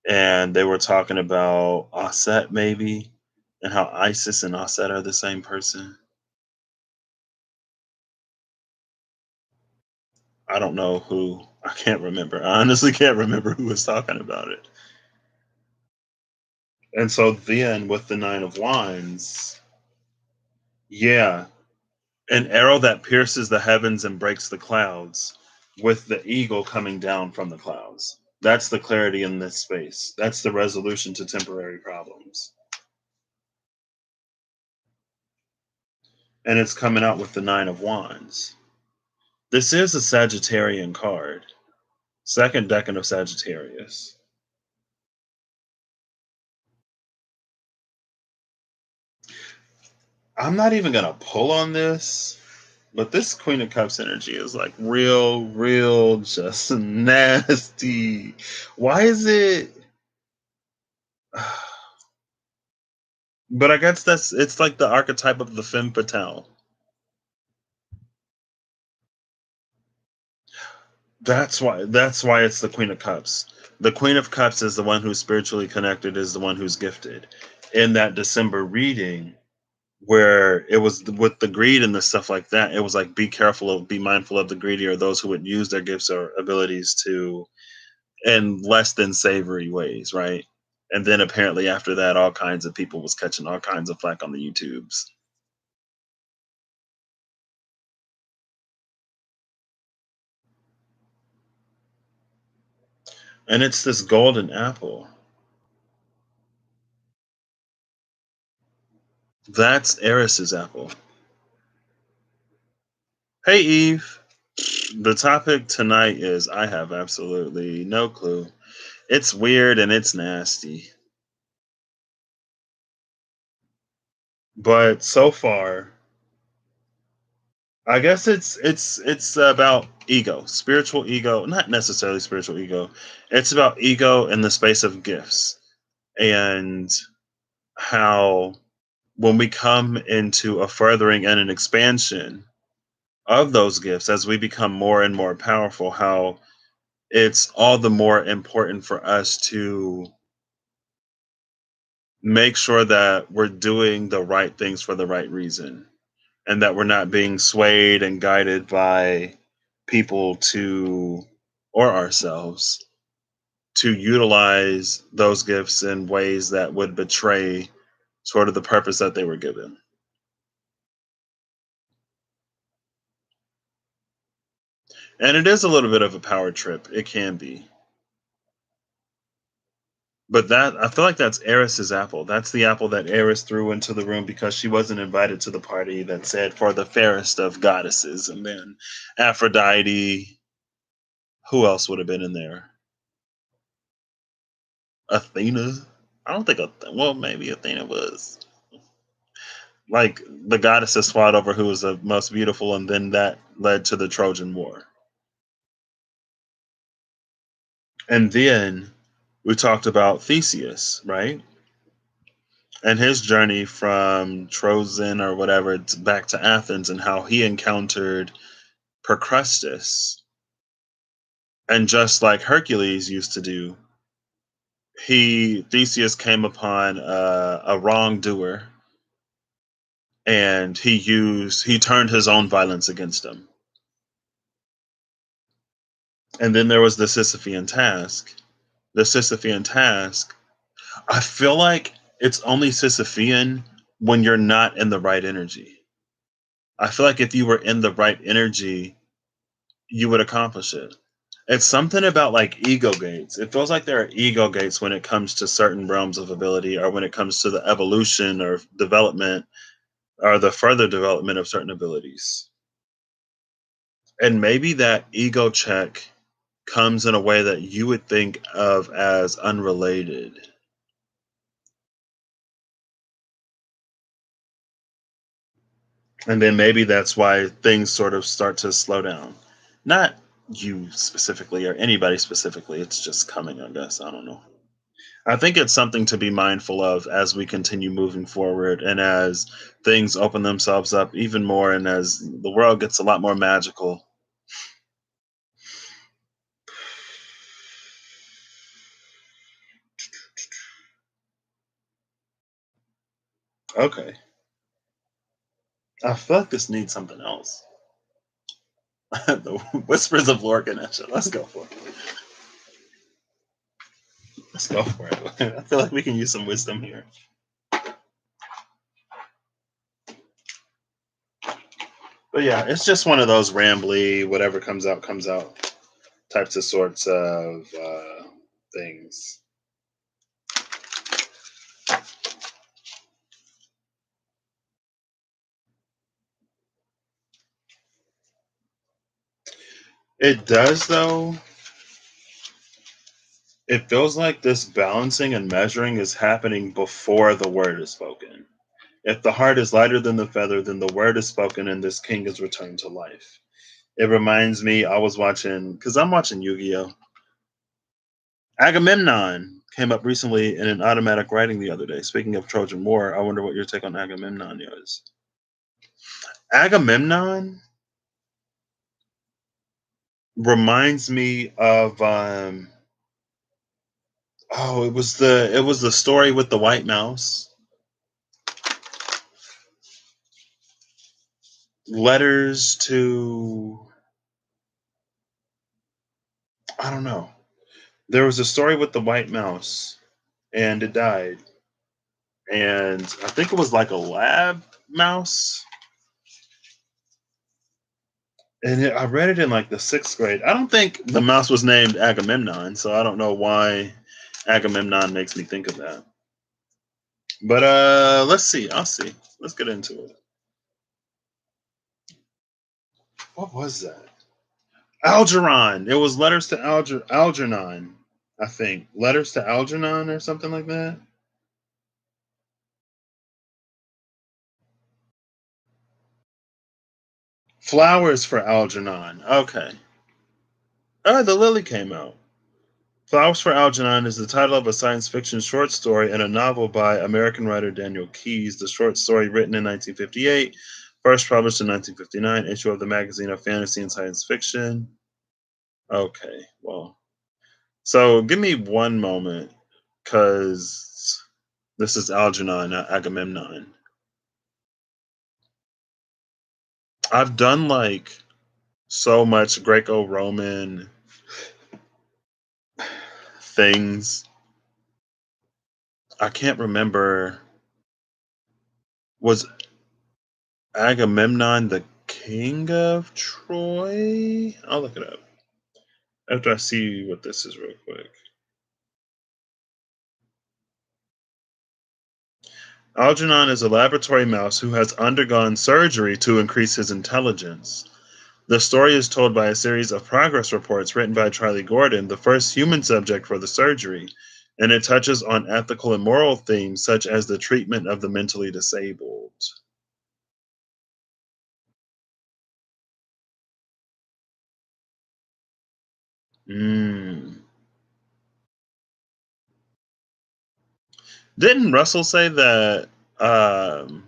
and they were talking about Aset maybe, and how Isis and Aset are the same person. I don't know who. I can't remember. I honestly can't remember who was talking about it. And so then with the Nine of Wands, yeah, an arrow that pierces the heavens and breaks the clouds, with the eagle coming down from the clouds. That's the clarity in this space. That's the resolution to temporary problems. And it's coming out with the Nine of Wands. This is a Sagittarian card, second decan of Sagittarius. I'm not even going to pull on this, but this Queen of Cups energy is like real, just nasty. Why is it? But I guess it's like the archetype of the femme fatale. That's why it's the Queen of Cups. The Queen of Cups is the one who's spiritually connected, is the one who's gifted. In that December reading, where it was with the greed and the stuff like that, it was like be mindful of the greedy or those who would use their gifts or abilities to in less than savory ways, right? And then apparently after that, all kinds of people was catching all kinds of flack on the YouTubes. And it's this golden apple. That's Eris's apple. Hey Eve. The topic tonight is I have absolutely no clue. It's weird and it's nasty. But so far, I guess it's about ego, spiritual ego, not necessarily spiritual ego. It's about ego in the space of gifts and how when we come into a furthering and an expansion of those gifts as we become more and more powerful, how it's all the more important for us to make sure that we're doing the right things for the right reason and that we're not being swayed and guided by people to or ourselves to utilize those gifts in ways that would betray sort of the purpose that they were given. And it is a little bit of a power trip. It can be. But that I feel like that's Eris's apple. That's the apple that Eris threw into the room because she wasn't invited to the party that said for the fairest of goddesses. And then Aphrodite, who else would have been in there? Athena. I don't think. Well, maybe Athena was like the goddesses fought over who was the most beautiful, and then that led to the Trojan War. And then we talked about Theseus, right? And his journey from Trojan or whatever back to Athens, and how he encountered Procrustes. And just like Hercules used to do, Theseus came upon a wrongdoer, and he turned his own violence against him. And then there was the Sisyphean task. The Sisyphean task, I feel like it's only Sisyphean when you're not in the right energy. I feel like if you were in the right energy, you would accomplish it. It's something about like ego gates. It feels like there are ego gates when it comes to certain realms of ability, or when it comes to the evolution or development or the further development of certain abilities. And maybe that ego check comes in a way that you would think of as unrelated. And then maybe that's why things sort of start to slow down. Not you specifically or anybody specifically. It's just coming, I guess. I don't know. I think it's something to be mindful of as we continue moving forward and as things open themselves up even more and as the world gets a lot more magical. Okay. I feel like this needs something else. The Whispers of Lord Ganesha. Let's go for it. Let's go for it. I feel like we can use some wisdom here. But yeah, it's just one of those rambly, whatever comes out types of sorts of things. It does, though. It feels like this balancing and measuring is happening before the word is spoken. If the heart is lighter than the feather, then the word is spoken and this king is returned to life. It reminds me, I was watching, because I'm watching Yu-Gi-Oh! Agamemnon came up recently in an automatic writing the other day. Speaking of Trojan War, I wonder what your take on Agamemnon is. Agamemnon reminds me of it was the story with the white mouse. Letters to, I don't know. There was a story with the white mouse and it died. And I think it was like a lab mouse. And I read it in like the sixth grade. I don't think the mouse was named Agamemnon, so I don't know why Agamemnon makes me think of that. But let's see. I'll see. Let's get into it. What was that? Algernon. It was letters to Algernon, I think. Letters to Algernon or something like that. Flowers for Algernon. Okay. Oh, the lily came out. Flowers for Algernon is the title of a science fiction short story and a novel by American writer Daniel Keyes. The short story, written in 1958, first published in 1959, issue of the magazine of fantasy and science fiction. Okay, well. So give me one moment, because this is Algernon, not Agamemnon. I've done like so much Greco Roman things. I can't remember. Was Agamemnon the king of Troy? I'll look it up after I see what this is real quick. Algernon is a laboratory mouse who has undergone surgery to increase his intelligence. The story is told by a series of progress reports written by Charlie Gordon, the first human subject for the surgery, and it touches on ethical and moral themes such as the treatment of the mentally disabled. Mm. Didn't Russell say that um,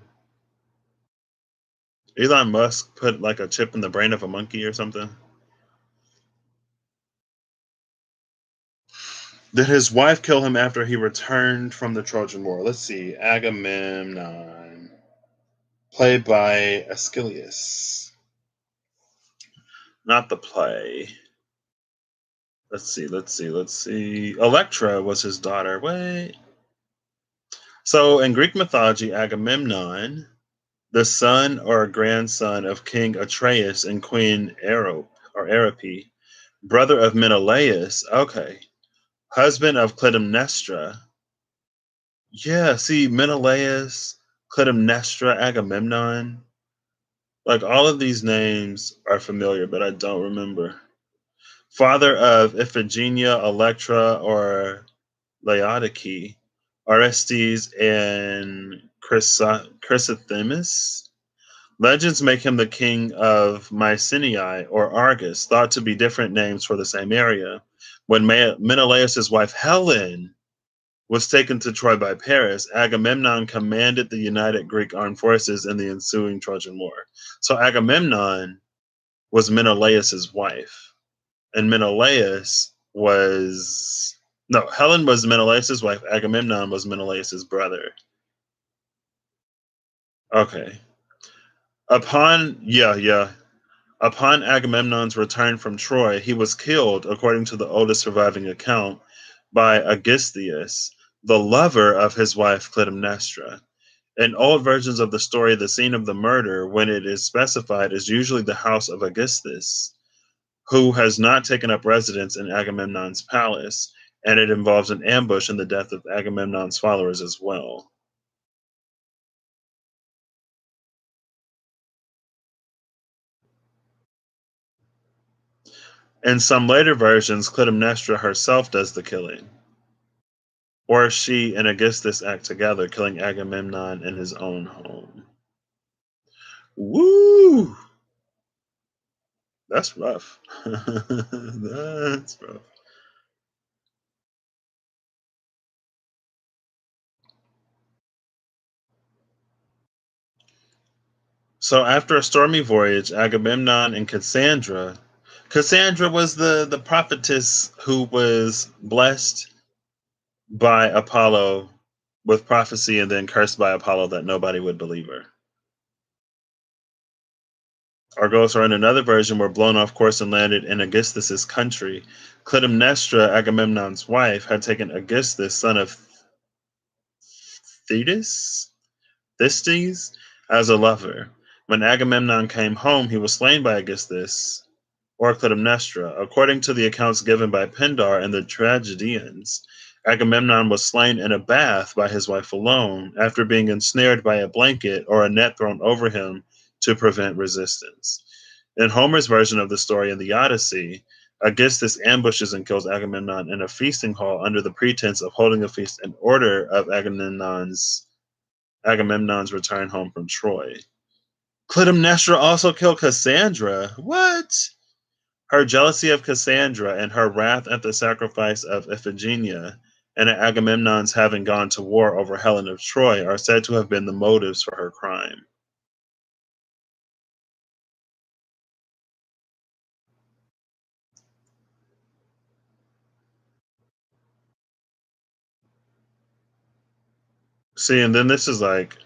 Elon Musk put like a chip in the brain of a monkey or something? Did his wife kill him after he returned from the Trojan War? Let's see. Agamemnon, played by Aeschylus. Not the play. Let's see. Electra was his daughter. Wait. So in Greek mythology, Agamemnon, the son or grandson of King Atreus and Queen Arope, brother of Menelaus, okay, husband of Clytemnestra. Yeah, see, Menelaus, Clytemnestra, Agamemnon. Like all of these names are familiar, but I don't remember. Father of Iphigenia, Electra, or Laodike, Orestes, and Chrysothemis. Legends make him the king of Mycenae or Argus, thought to be different names for the same area. When Menelaus' wife Helen was taken to Troy by Paris, Agamemnon commanded the united Greek armed forces in the ensuing Trojan War. So Agamemnon was Menelaus' wife, and Menelaus was no, Helen was Menelaus' wife. Agamemnon was Menelaus' brother. Okay. Upon Agamemnon's return from Troy, he was killed, according to the oldest surviving account, by Aegisthus, the lover of his wife Clytemnestra. In old versions of the story, the scene of the murder, when it is specified, is usually the house of Aegisthus, who has not taken up residence in Agamemnon's palace, and it involves an ambush and the death of Agamemnon's followers as well. In some later versions, Clytemnestra herself does the killing, or she and Aegisthus act together, killing Agamemnon in his own home. Woo! That's rough. That's rough. So after a stormy voyage, Agamemnon and Cassandra was the prophetess who was blessed by Apollo with prophecy and then cursed by Apollo that nobody would believe her. Argos, or in another version, were blown off course and landed in Aegisthus's country. Clytemnestra, Agamemnon's wife, had taken Aegisthus, son of Thetis, Thistes, as a lover. When Agamemnon came home, he was slain by Aegisthus, or Clytemnestra. According to the accounts given by Pindar and the tragedians, Agamemnon was slain in a bath by his wife alone, after being ensnared by a blanket or a net thrown over him to prevent resistance. In Homer's version of the story in the Odyssey, Aegisthus ambushes and kills Agamemnon in a feasting hall under the pretense of holding a feast in order of Agamemnon's return home from Troy. Clytemnestra also killed Cassandra. What? Her jealousy of Cassandra and her wrath at the sacrifice of Iphigenia and at Agamemnon's having gone to war over Helen of Troy are said to have been the motives for her crime. See, and then this is like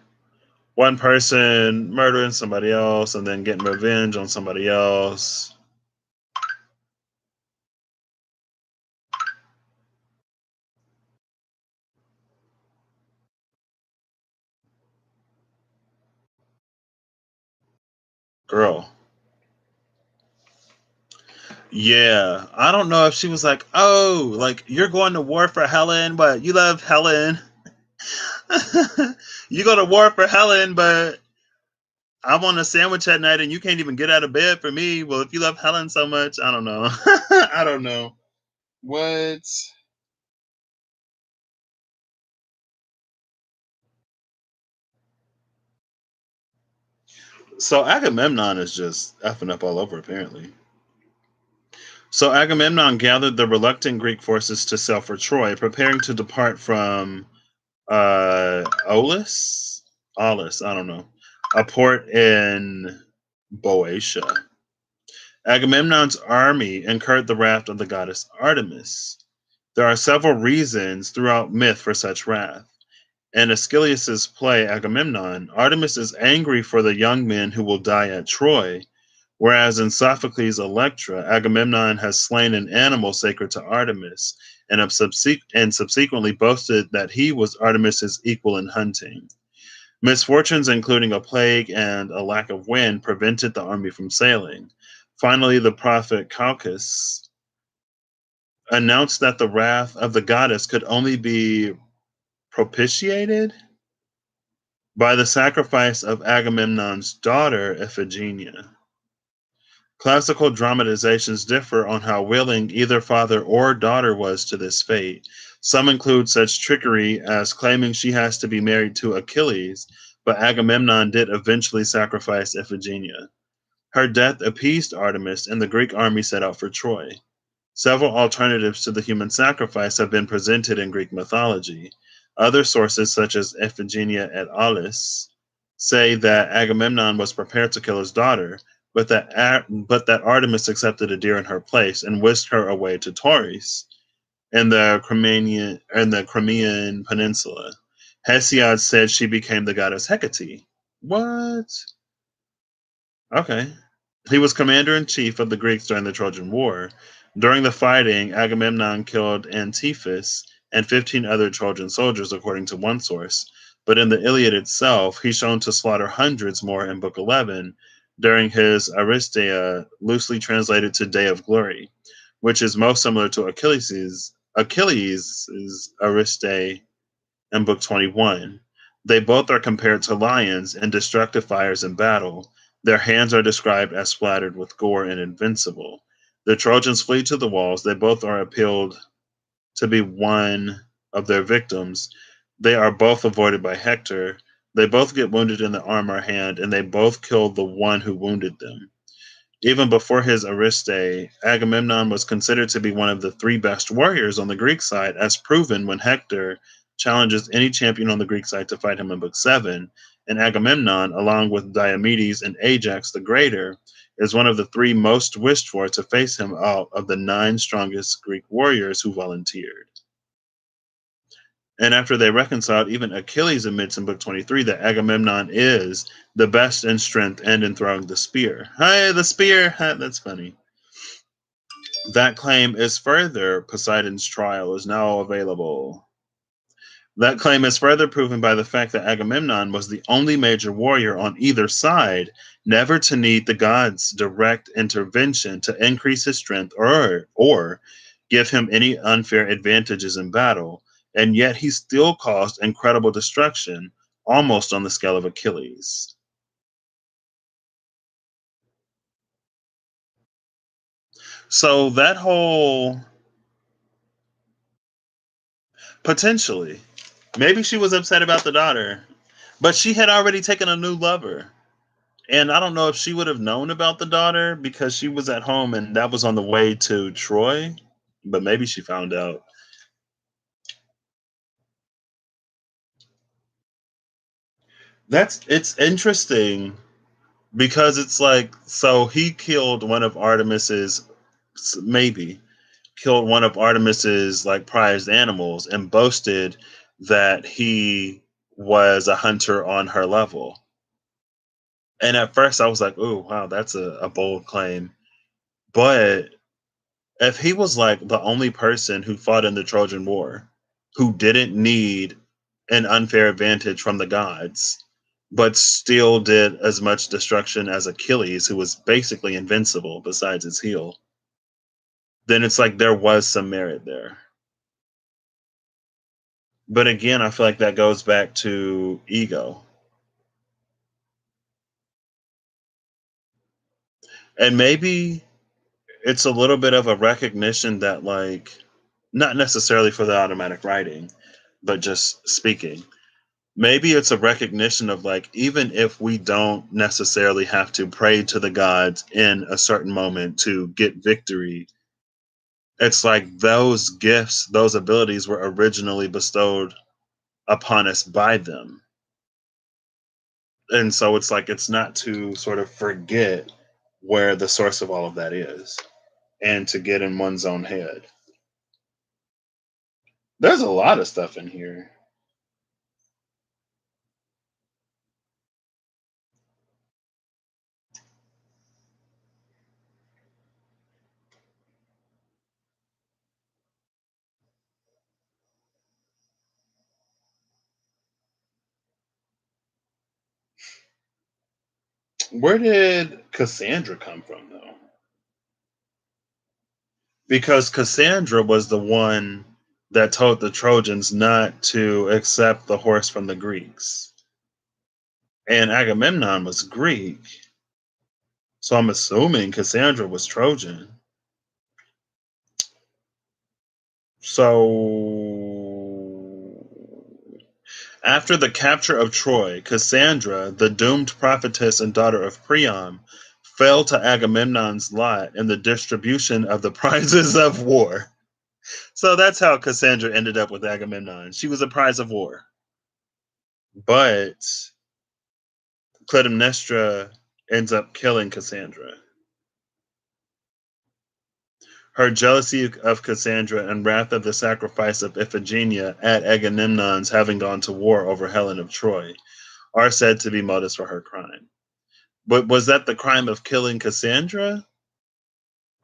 one person murdering somebody else and then getting revenge on somebody else. Girl. Yeah. I don't know if she was like, oh, like you're going to war for Helen, but you love Helen. You go to war for Helen, but I want a sandwich at night and you can't even get out of bed for me. Well, if you love Helen so much, I don't know. I don't know. What? So Agamemnon is just effing up all over, apparently. So Agamemnon gathered the reluctant Greek forces to sail for Troy, preparing to depart from Aulis, I don't know, a port in Boeotia. Agamemnon's army incurred the wrath of the goddess Artemis. There are several reasons throughout myth for such wrath. In Aeschylus's play Agamemnon, Artemis is angry for the young men who will die at Troy, whereas in Sophocles' Electra, Agamemnon has slain an animal sacred to Artemis and subsequently boasted that he was Artemis's equal in hunting. Misfortunes, including a plague and a lack of wind, prevented the army from sailing. Finally, the prophet Calchas announced that the wrath of the goddess could only be propitiated by the sacrifice of Agamemnon's daughter, Iphigenia. Classical dramatizations differ on how willing either father or daughter was to this fate. Some include such trickery as claiming she has to be married to Achilles, but Agamemnon did eventually sacrifice Iphigenia. Her death appeased Artemis, and the Greek army set out for Troy. Several alternatives to the human sacrifice have been presented in Greek mythology. Other sources, such as Iphigenia et Aulis, say that Agamemnon was prepared to kill his daughter, but that Artemis accepted a deer in her place and whisked her away to Tauris in the Crimean Peninsula. Hesiod said she became the goddess Hecate. What? Okay. He was commander in chief of the Greeks during the Trojan War. During the fighting, Agamemnon killed Antiphus and 15 other Trojan soldiers, according to one source. But in the Iliad itself, he's shown to slaughter hundreds more in Book 11 during his Aristeia, loosely translated to Day of Glory, which is most similar to Achilles' Aristeia in Book 21. They both are compared to lions and destructive fires in battle. Their hands are described as splattered with gore and invincible. The Trojans flee to the walls. They both are appealed to be one of their victims. They are both avoided by Hector. They both get wounded in the arm or hand, and they both kill the one who wounded them. Even before his Aristae, Agamemnon was considered to be one of the three best warriors on the Greek side, as proven when Hector challenges any champion on the Greek side to fight him in Book 7. And Agamemnon, along with Diomedes and Ajax the Greater, is one of the three most wished for to face him out of the 9 strongest Greek warriors who volunteered. And after they reconciled, even Achilles admits in Book 23 that Agamemnon is the best in strength and in throwing the spear. Hey, the spear! That's funny. That claim is further, Poseidon's trial is now available. That claim is further proven by the fact that Agamemnon was the only major warrior on either side never to need the gods' direct intervention to increase his strength or give him any unfair advantages in battle, and yet he still caused incredible destruction, almost on the scale of Achilles. So that whole potentially, maybe she was upset about the daughter, but she had already taken a new lover. And I don't know if she would have known about the daughter because she was at home and that was on the way to Troy, but maybe she found out. It's interesting because it's like, so he killed one of Artemis's, maybe killed one of Artemis's like prized animals and boasted that he was a hunter on her level. And at first I was like, oh wow, that's a bold claim. But if he was like the only person who fought in the Trojan War who didn't need an unfair advantage from the gods, but still did as much destruction as Achilles, who was basically invincible besides his heel, then it's like there was some merit there. But again, I feel like that goes back to ego. And maybe it's a little bit of a recognition that, like, not necessarily for the automatic writing, but just speaking. Maybe it's a recognition of like, even if we don't necessarily have to pray to the gods in a certain moment to get victory, it's like those gifts, those abilities were originally bestowed upon us by them. And so it's like, it's not to sort of forget where the source of all of that is and to get in one's own head. There's a lot of stuff in here. Where did Cassandra come from, though? Because Cassandra was the one that told the Trojans not to accept the horse from the Greeks. And Agamemnon was Greek. So I'm assuming Cassandra was Trojan. So after the capture of Troy, Cassandra, the doomed prophetess and daughter of Priam, fell to Agamemnon's lot in the distribution of the prizes of war. So that's how Cassandra ended up with Agamemnon. She was a prize of war. But Clytemnestra ends up killing Cassandra. Her jealousy of Cassandra and wrath of the sacrifice of Iphigenia at Agamemnon's having gone to war over Helen of Troy are said to be motives for her crime. But was that the crime of killing Cassandra?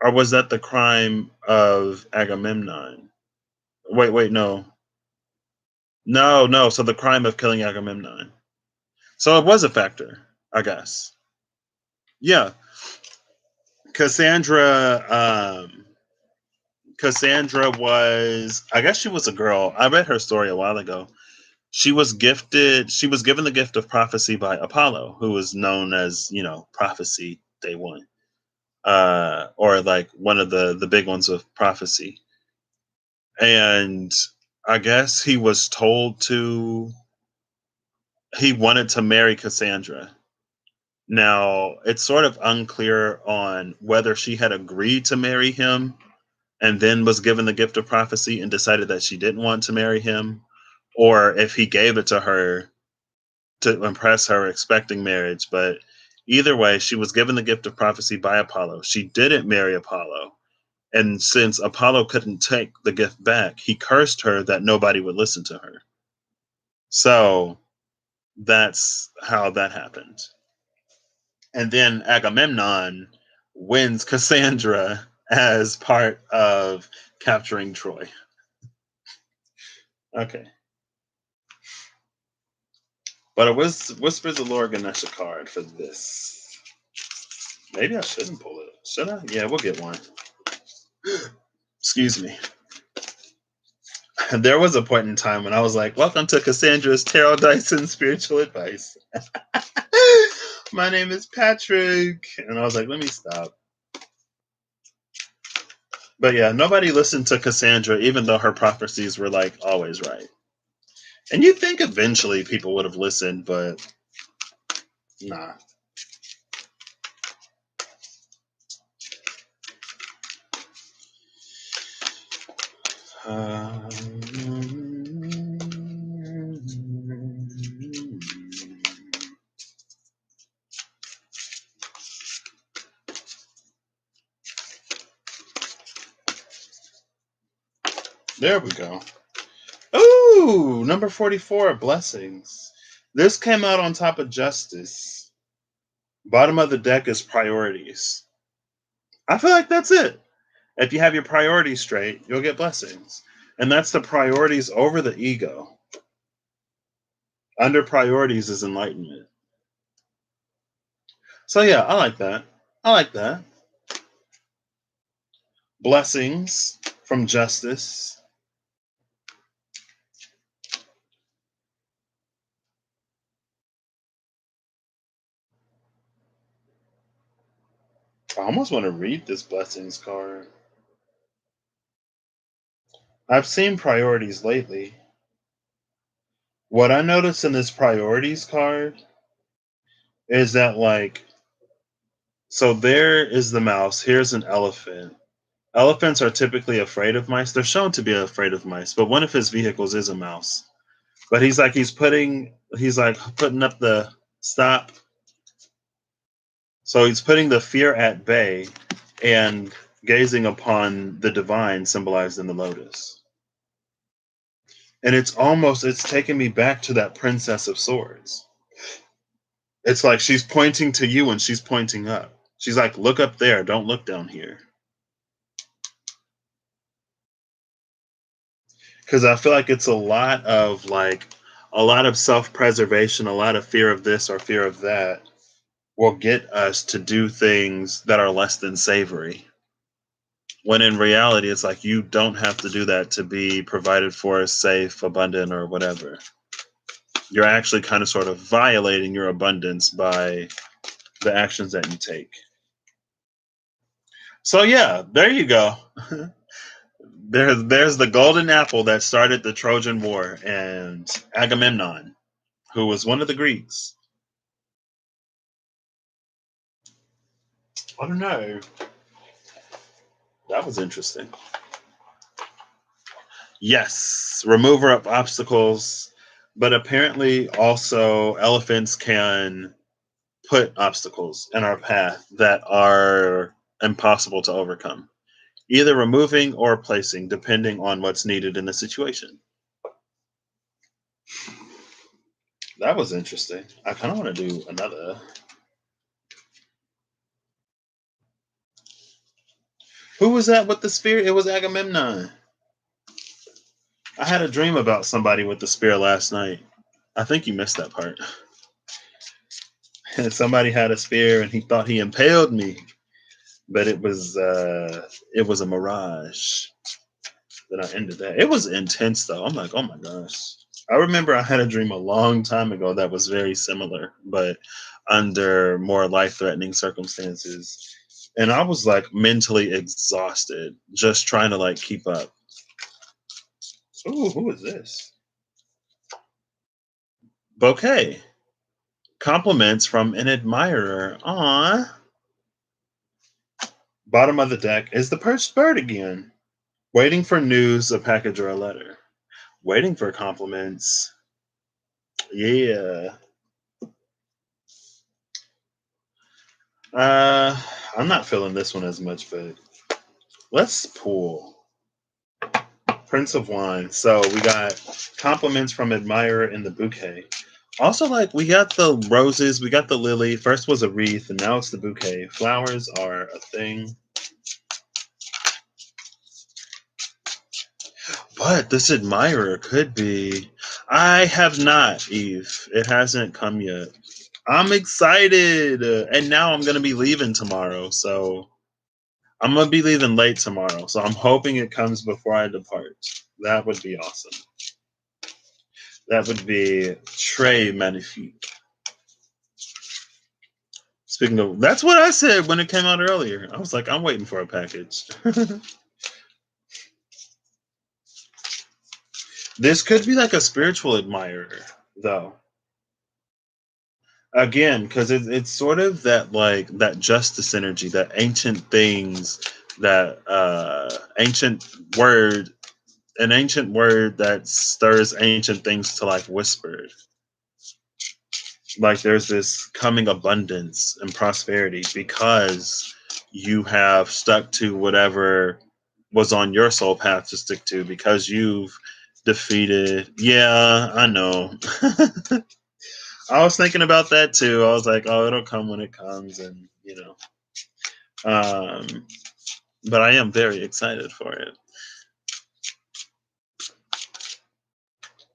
Or was that the crime of Agamemnon? Wait, no. No. So the crime of killing Agamemnon. So it was a factor, I guess. Yeah. Cassandra Cassandra was, I guess she was a girl. I read her story a while ago. She was given the gift of prophecy by Apollo, who was known as, prophecy day one. Or like one of the big ones of prophecy. And I guess he wanted to marry Cassandra. Now, it's sort of unclear on whether she had agreed to marry him and then was given the gift of prophecy and decided that she didn't want to marry him, or if he gave it to her to impress her, expecting marriage. But either way, she was given the gift of prophecy by Apollo. She didn't marry Apollo. And since Apollo couldn't take the gift back, he cursed her that nobody would listen to her. So that's how that happened. And then Agamemnon wins Cassandra as part of capturing Troy. Okay. But it was Whispers of Lord Ganesha card for this. Maybe I shouldn't pull it. Should I? Yeah, we'll get one. Excuse me. There was a point in time when I was like, welcome to Cassandra's Tarot Dyson Spiritual Advice. My name is Patrick. And I was like, let me stop. But yeah, nobody listened to Cassandra, even though her prophecies were like always right. And you'd think eventually people would have listened, but nah. There we go. Ooh, number 44, Blessings. This came out on top of Justice. Bottom of the deck is Priorities. I feel like that's it. If you have your priorities straight, you'll get blessings. And that's the priorities over the ego. Under priorities is enlightenment. So yeah, I like that. I like that. Blessings from Justice. I almost want to read this blessings card. I've seen priorities lately. What I noticed in this priorities card is that, like, so there is the mouse, here's an elephant. Elephants are typically afraid of mice. They're shown to be afraid of mice, but one of his vehicles is a mouse. But he's putting up the stop. So he's putting the fear at bay and gazing upon the divine symbolized in the lotus. And it's taking me back to that Princess of Swords. It's like she's pointing to you and she's pointing up. She's like, look up there, don't look down here. Because I feel like it's a lot of self-preservation, a lot of fear of this or fear of that will get us to do things that are less than savory. When in reality, it's like you don't have to do that to be provided for, safe, abundant, or whatever. You're actually kind of sort of violating your abundance by the actions that you take. So yeah, there you go. There's the golden apple that started the Trojan War, and Agamemnon, who was one of the Greeks. I don't know. That was interesting. Yes, remover of obstacles, but apparently also elephants can put obstacles in our path that are impossible to overcome, either removing or placing, depending on what's needed in the situation. That was interesting. I kind of want to do another. Who was that with the spear? It was Agamemnon. I had a dream about somebody with the spear last night. I think you missed that part. Somebody had a spear and he thought he impaled me, but it was a mirage that I ended that. It was intense though. I'm like, oh my gosh. I remember I had a dream a long time ago that was very similar, but under more life-threatening circumstances. And I was like mentally exhausted just trying to like keep up. Ooh, who is this? Bouquet. Compliments from an admirer. Aww. Bottom of the deck is the perched bird again. Waiting for news, a package, or a letter. Waiting for compliments. Yeah. I'm not feeling this one as much, but let's pull Prince of Wine. So we got compliments from admirer in the bouquet. Also, like we got the roses, we got the lily. First was a wreath, and now it's the bouquet. Flowers are a thing. But this admirer could be. I have not, Eve. It hasn't come yet. I'm excited. And now I'm going to be leaving tomorrow. So I'm going to be leaving late tomorrow. So I'm hoping it comes before I depart. That would be awesome. That would be très magnifique. Speaking of, that's what I said when it came out earlier. I was like, I'm waiting for a package. This could be like a spiritual admirer, though. Again, because it's sort of that like that justice energy, that ancient things, that ancient word, an ancient word that stirs ancient things to like whispered. Like there's this coming abundance and prosperity because you have stuck to whatever was on your soul path to stick to, because you've defeated. Yeah, I know. I was thinking about that too. I was like, oh, it'll come when it comes, and um, but I am very excited for it.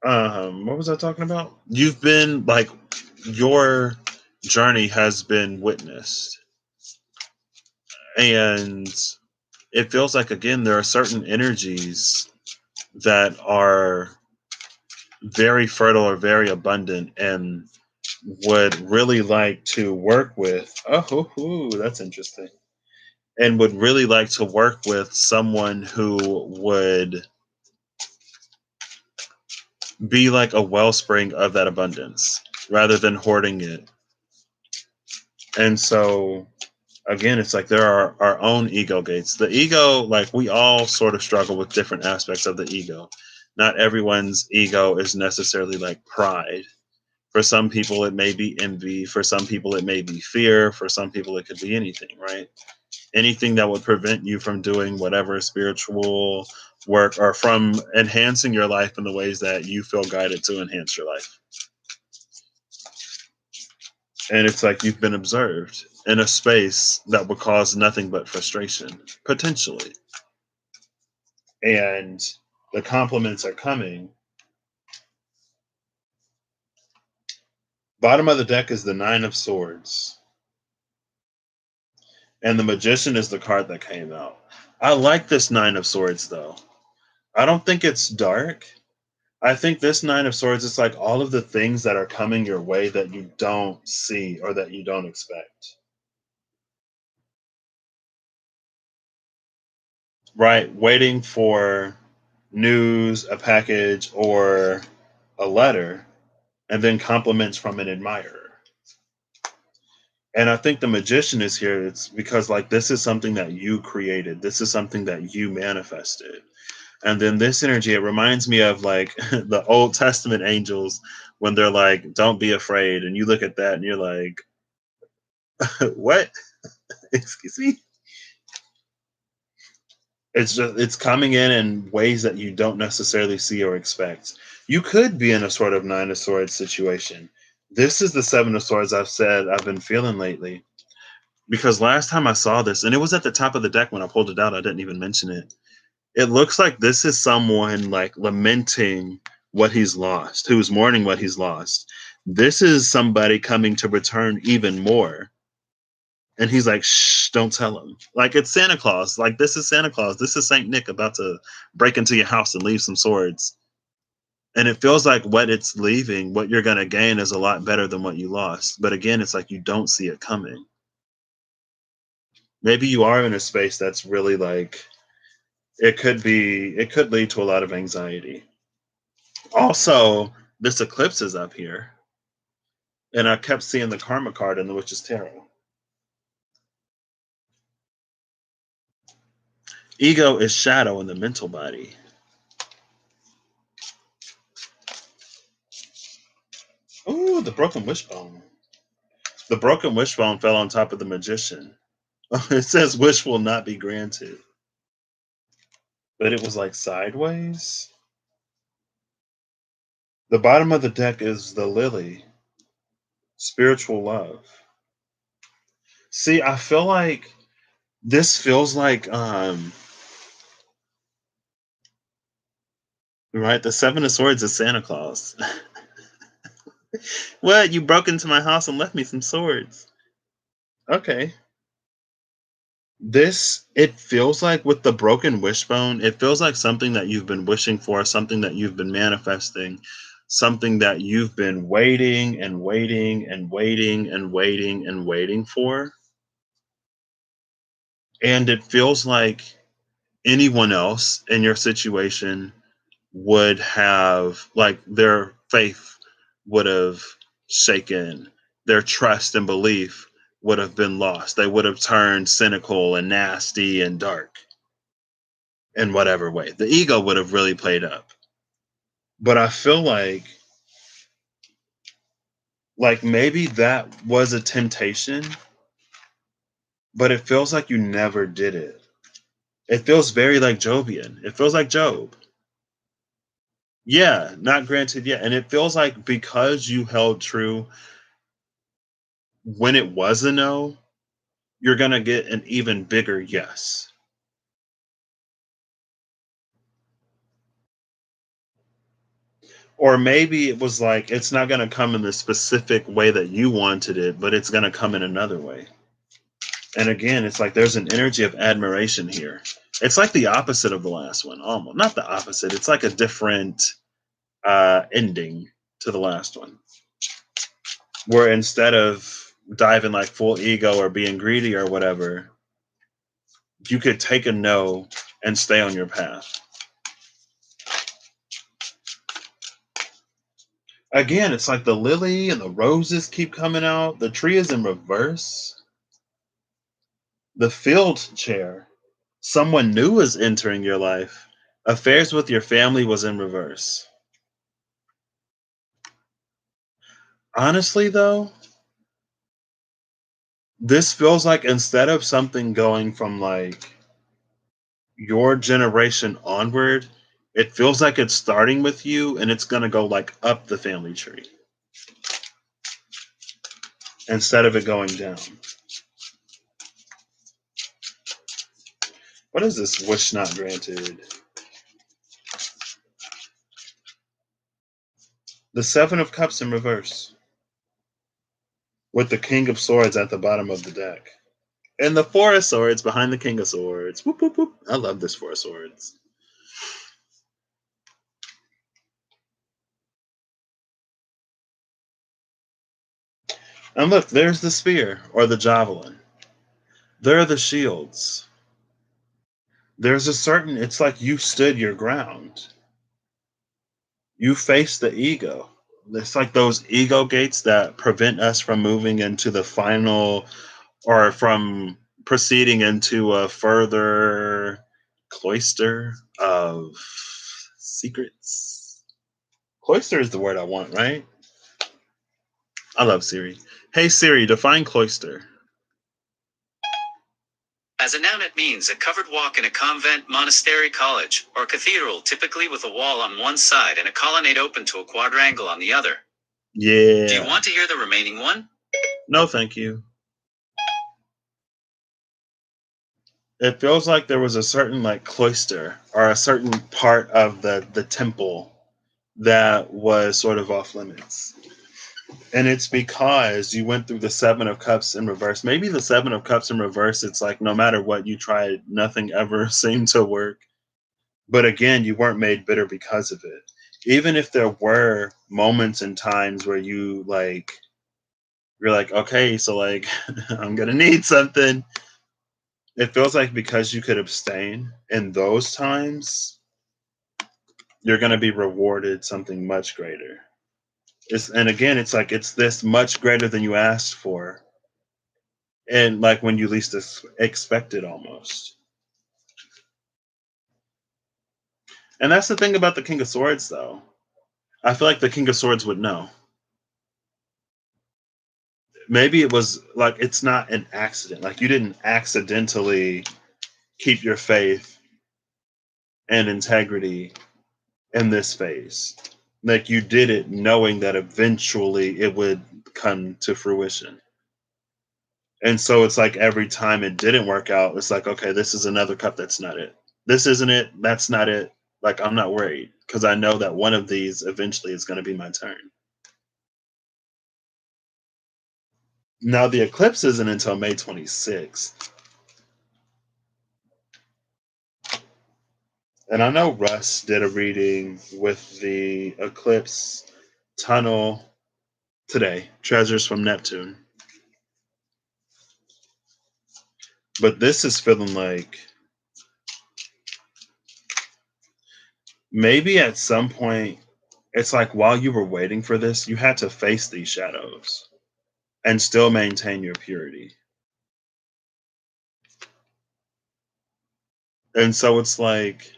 What was I talking about? You've been like, your journey has been witnessed, and it feels like, again, there are certain energies that are very fertile or very abundant and would really like to work with. Oh, that's interesting. And would really like to work with someone who would be like a wellspring of that abundance rather than hoarding it. And so, again, it's like there are our own ego gates. The ego, like, we all sort of struggle with different aspects of the ego. Not everyone's ego is necessarily like pride. For some people, it may be envy. For some people, it may be fear. For some people, it could be anything, right? Anything that would prevent you from doing whatever spiritual work, or from enhancing your life in the ways that you feel guided to enhance your life. And it's like you've been observed in a space that would cause nothing but frustration, potentially. And the compliments are coming. Bottom of the deck is the Nine of Swords. And the Magician is the card that came out. I like this Nine of Swords, though. I don't think it's dark. I think this Nine of Swords is like all of the things that are coming your way that you don't see or that you don't expect. Right? Waiting for news, a package, or a letter, and then compliments from an admirer. And I think the Magician is here. It's because, like, this is something that you created, this is something that you manifested. And then this energy, it reminds me of like the Old Testament angels when they're like, don't be afraid. And you look at that and you're like, what? Excuse me? It's just, it's coming in ways that you don't necessarily see or expect. You could be in a sort of Nine of Swords situation. This is the Seven of Swords I've said I've been feeling lately. Because last time I saw this, and it was at the top of the deck when I pulled it out, I didn't even mention it. It looks like this is someone like lamenting what he's lost, who's mourning what he's lost. This is somebody coming to return even more. And he's like, shh, don't tell him. Like, it's Santa Claus. Like, this is Santa Claus. This is Saint Nick about to break into your house and leave some swords. And it feels like what it's leaving, what you're going to gain, is a lot better than what you lost. But again, it's like you don't see it coming. Maybe you are in a space that's really like, it could lead to a lot of anxiety. Also, this eclipse is up here, and I kept seeing the karma card in the Witch's Tarot. Ego is shadow in the mental body. Ooh, the broken wishbone. The broken wishbone fell on top of the Magician. It says wish will not be granted, but it was like sideways. The bottom of the deck is the lily, spiritual love. See, I feel like this feels like right, the Seven of Swords is Santa Claus. What? You broke into my house and left me some swords. Okay. This, it feels like with the broken wishbone, it feels like something that you've been wishing for, something that you've been manifesting, something that you've been waiting and waiting and waiting and waiting and waiting for. And it feels like anyone else in your situation would have, like, their faith would have shaken, their trust and belief would have been lost. They would have turned cynical and nasty and dark in whatever way. The ego would have really played up. But I feel like maybe that was a temptation, but it feels like you never did it. It feels very like Jobian. It feels like Job. Yeah, not granted yet. And it feels like because you held true when it was a no, you're going to get an even bigger yes. Or maybe it was like it's not going to come in the specific way that you wanted it, but it's going to come in another way. And again, it's like there's an energy of admiration here. It's like the opposite of the last one, almost. Not the opposite. It's like a different ending to the last one, where instead of diving like full ego or being greedy or whatever, you could take a no and stay on your path. Again, it's like the lily and the roses keep coming out. The tree is in reverse. The field chair. Someone new is entering your life. Affairs with your family was in reverse. Honestly, though, this feels like instead of something going from like your generation onward, it feels like it's starting with you and it's going to go like up the family tree instead of it going down. What is this wish not granted? The Seven of Cups in reverse with the King of Swords at the bottom of the deck. And the Four of Swords behind the King of Swords. Whoop, whoop, whoop. I love this Four of Swords. And look, there's the spear or the javelin. There are the shields. There's a certain, it's like you stood your ground. You face the ego. It's like those ego gates that prevent us from moving into the final or from proceeding into a further cloister of secrets. Cloister is the word I want, right? I love Siri. Hey Siri, define cloister. As a noun, it means a covered walk in a convent, monastery, college, or cathedral, typically with a wall on one side and a colonnade open to a quadrangle on the other. Yeah. Do you want to hear the remaining one? No, thank you. It feels like there was a certain like cloister or a certain part of the temple that was sort of off limits. And it's because you went through the Seven of Cups in reverse. Maybe the Seven of Cups in reverse, it's like no matter what you tried, nothing ever seemed to work. But again, you weren't made bitter because of it. Even if there were moments and times where you're like, okay, so like I'm gonna need something. It feels like because you could abstain in those times, you're gonna be rewarded something much greater. And again, it's like it's this much greater than you asked for, and like when you least expect it, almost. And that's the thing about the King of Swords, though. I feel like the King of Swords would know. Maybe it was like it's not an accident. Like you didn't accidentally keep your faith and integrity in this phase. Like you did it knowing that eventually it would come to fruition. And so it's like every time it didn't work out, it's like, okay, this is another cup that's not it. This isn't it. That's not it. Like I'm not worried because I know that one of these eventually is going to be my turn. Now the eclipse isn't until May 26th. And I know Russ did a reading with the eclipse tunnel today, Treasures from Neptune. But this is feeling like maybe at some point, it's like while you were waiting for this, you had to face these shadows and still maintain your purity. And so it's like,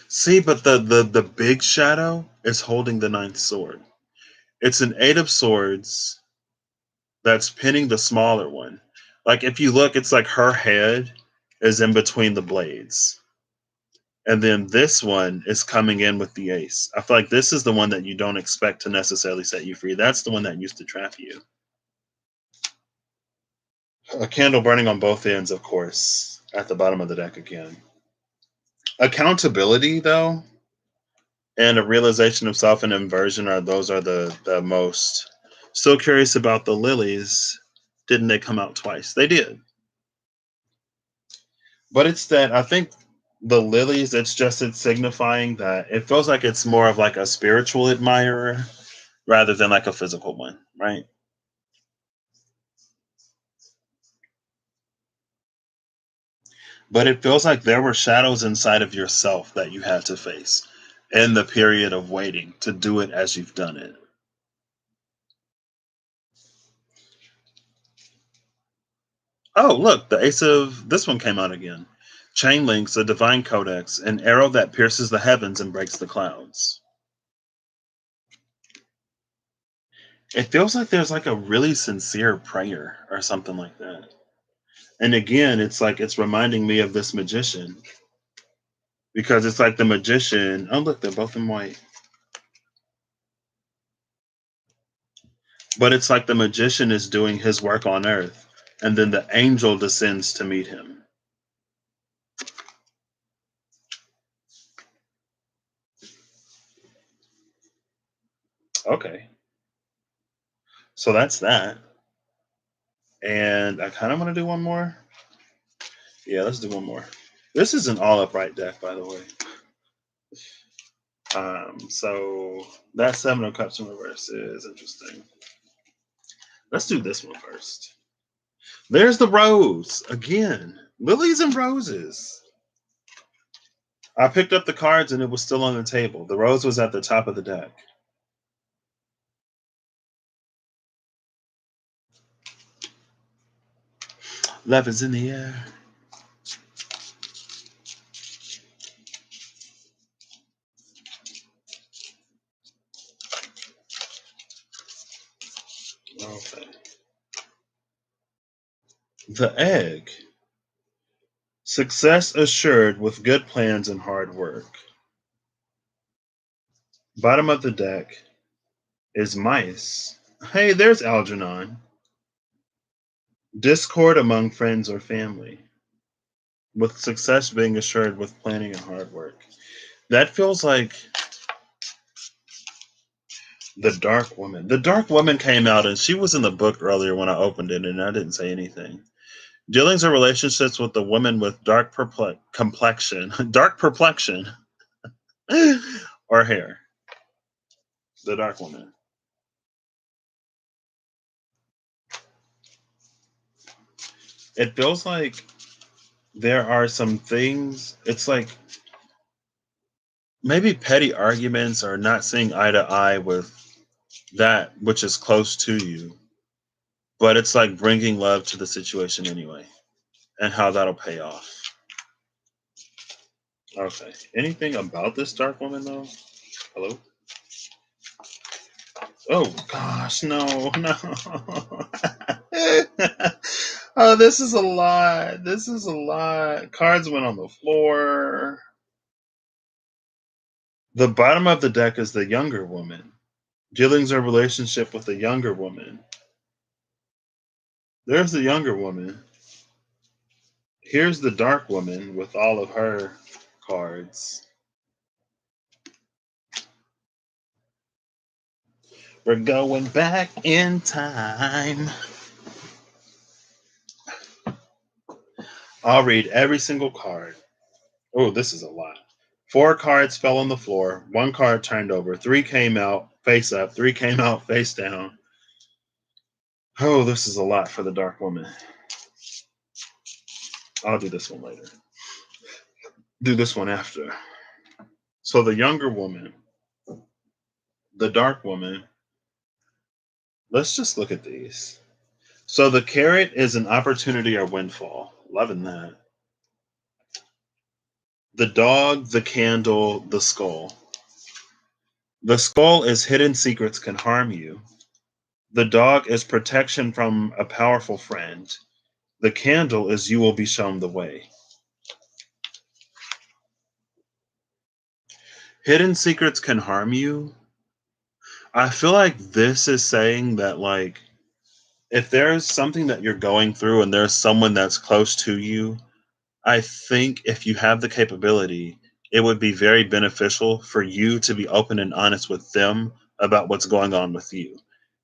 see, but the big shadow is holding the ninth sword. It's an eight of swords that's pinning the smaller one. Like if you look, it's like her head is in between the blades. And then this one is coming in with the ace. I feel like this is the one that you don't expect to necessarily set you free. That's the one that used to trap you. A candle burning on both ends, of course, at the bottom of the deck again. Accountability, though, and a realization of self and inversion are the most. Still curious about the lilies. Didn't they come out twice? They did. But it's that I think the lilies, it's signifying that it feels like it's more of like a spiritual admirer rather than like a physical one, right? But it feels like there were shadows inside of yourself that you had to face in the period of waiting to do it as you've done it. Oh, look, the ace of this one came out again. Chain links, a divine codex, an arrow that pierces the heavens and breaks the clouds. It feels like there's like a really sincere prayer or something like that. And again, it's like it's reminding me of this magician because it's like the magician. Oh, look, they're both in white. But it's like the magician is doing his work on earth, and then the angel descends to meet him. Okay, so that's that. And I kind of want to do one more. Yeah, let's do one more. This is an all upright deck, by the way. So that Seven of Cups in reverse is interesting. Let's do this one first. There's the rose again. Lilies and roses. I picked up the cards and it was still on the table. The rose was at the top of the deck. Love is in the air. Okay. The egg. Success assured with good plans and hard work. Bottom of the deck is mice. Hey, there's Algernon. Discord among friends or family. With success being assured with planning and hard work. That feels like the Dark Woman. The Dark Woman came out and she was in the book earlier when I opened it and I didn't say anything. Dealings or relationships with the woman with complexion, dark perplexion, or hair. The Dark Woman. It feels like there are some things, it's like maybe petty arguments or not seeing eye to eye with that which is close to you, but it's like bringing love to the situation anyway and how that'll pay off. Okay. Anything about this Dark Woman though? Hello? Oh gosh, no, no. Oh, this is a lot. This is a lot. Cards went on the floor. The bottom of the deck is the younger woman. Dealings or relationship with the younger woman. There's the younger woman. Here's the dark woman with all of her cards. We're going back in time. I'll read every single card. Oh, this is a lot. 4 cards fell on the floor. 1 card turned over. 3 came out face up. 3 came out face down. Oh, this is a lot for the dark woman. I'll do this one later. Do this one after. So the younger woman, the dark woman, let's just look at these. So the carrot is an opportunity or windfall. Loving that. The dog, the candle, the skull. The skull is hidden secrets can harm you. The dog is protection from a powerful friend. The candle is you will be shown the way. Hidden secrets can harm you. I feel like this is saying that, like, if there's something that you're going through and there's someone that's close to you, I think if you have the capability, it would be very beneficial for you to be open and honest with them about what's going on with you.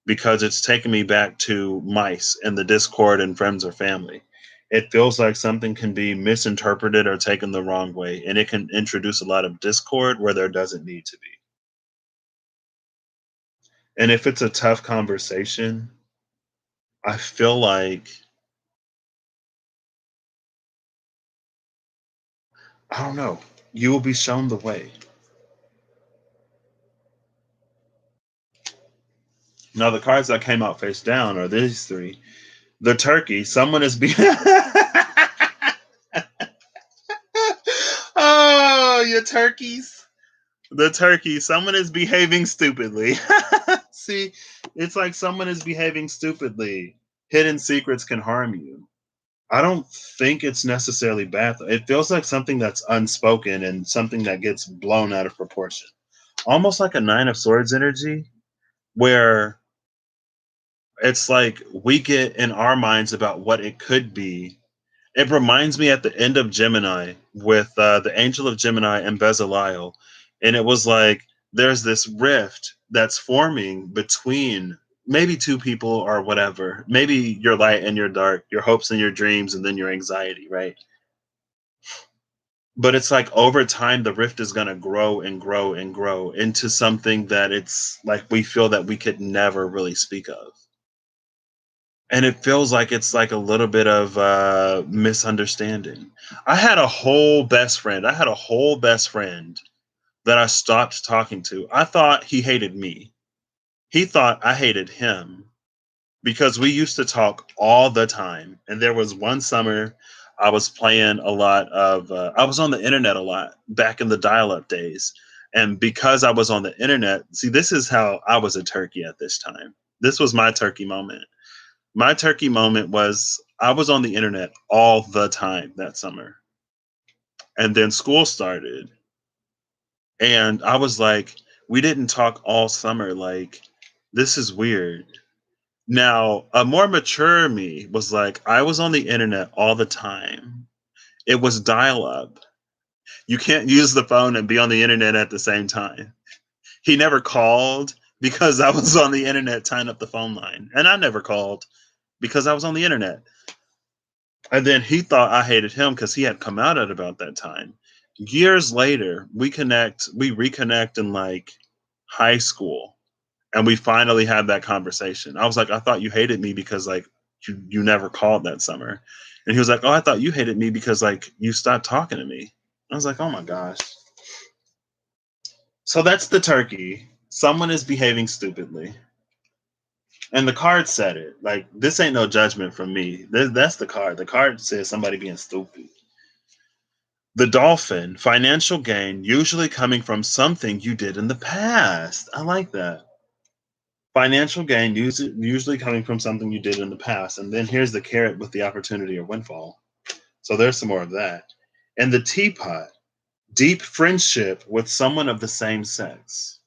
Because it's taken me back to mice and the Discord and friends or family. It feels like something can be misinterpreted or taken the wrong way, and it can introduce a lot of discord where there doesn't need to be. And if it's a tough conversation, I feel like, I don't know, you will be shown the way. Now, the cards that came out face down are these three. The turkey, someone is being. Oh, your turkeys. The turkey, someone is behaving stupidly. See, it's like someone is behaving stupidly. Hidden secrets can harm you. I don't think it's necessarily bad. It feels like something that's unspoken and something that gets blown out of proportion. Almost like a Nine of Swords energy, where it's like we get in our minds about what it could be. It reminds me at the end of Gemini with the Angel of Gemini and Bezaliel. And it was like there's this rift that's forming between maybe two people or whatever. Maybe your light and your dark, your hopes and your dreams, and then your anxiety, right? But it's like over time, the rift is going to grow and grow and grow into something that it's like we feel that we could never really speak of. And it feels like it's like a little bit of misunderstanding. I had a whole best friend that I stopped talking to. I thought he hated me. He thought I hated him because we used to talk all the time. And there was one summer I was playing a lot of I was on the internet a lot back in the dial-up days. And because I was on the internet, see, this is how I was a turkey at this time. This was my turkey moment. My turkey moment was I was on the internet all the time that summer. And then school started. And I was like, we didn't talk all summer. Like, this is weird. Now, a more mature me was like, I was on the internet all the time. It was dial up. You can't use the phone and be on the internet at the same time. He never called because I was on the internet tying up the phone line. And I never called because I was on the internet. And then he thought I hated him because he had come out at about that time. Years later, we reconnect in like high school, and we finally had that conversation. I was like, I thought you hated me because like you never called that summer. And he was like, oh, I thought you hated me because like you stopped talking to me. I was like, oh my gosh. So that's the turkey. Someone is behaving stupidly. And the card said it. Like, this ain't no judgment from me. That's the card. The card says somebody being stupid. The dolphin, financial gain, usually coming from something you did in the past. I like that. Financial gain, usually coming from something you did in the past. And then here's the carrot with the opportunity or windfall. So there's some more of that. And the teapot, deep friendship with someone of the same sex.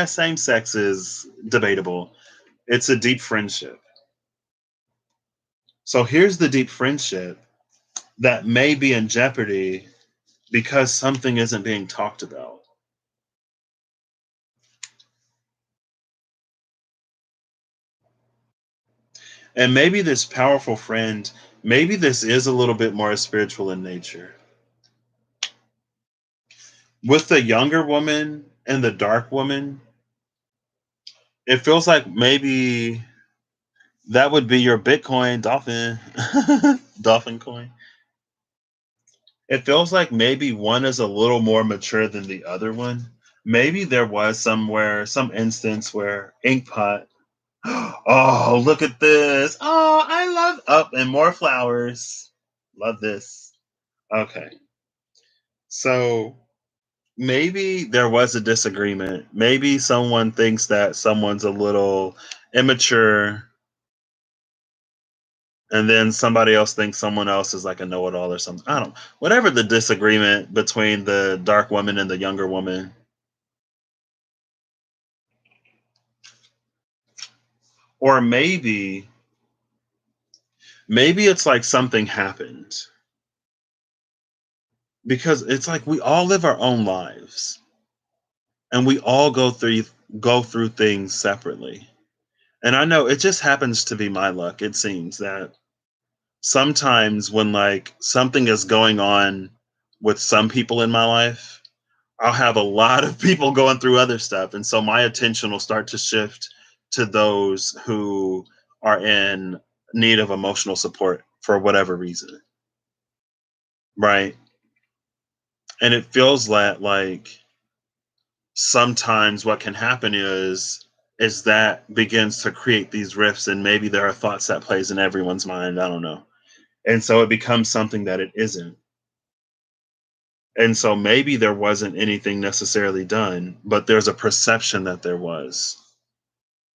Same sex is debatable. It's a deep friendship. So here's the deep friendship that may be in jeopardy because something isn't being talked about. And maybe this powerful friend, maybe this is a little bit more spiritual in nature. With the younger woman and the dark woman, it feels like maybe that would be your Bitcoin dolphin, dolphin coin. It feels like maybe one is a little more mature than the other one. Maybe there was somewhere, some instance where Inkpot, oh, look at this. Oh, I love up and more flowers. Love this. Okay. So maybe there was a disagreement. Maybe someone thinks that someone's a little immature, and then somebody else thinks someone else is like a know-it-all or something. I don't. Whatever the disagreement between the dark woman and the younger woman, or maybe it's like something happened because it's like we all live our own lives and we all go through things separately. And I know it just happens to be my luck. It seems that sometimes when like something is going on with some people in my life, I'll have a lot of people going through other stuff. And so my attention will start to shift to those who are in need of emotional support for whatever reason. Right. And it feels like sometimes what can happen is that begins to create these rifts, and maybe there are thoughts that plays in everyone's mind. I don't know. And so it becomes something that it isn't. And so maybe there wasn't anything necessarily done, but there's a perception that there was.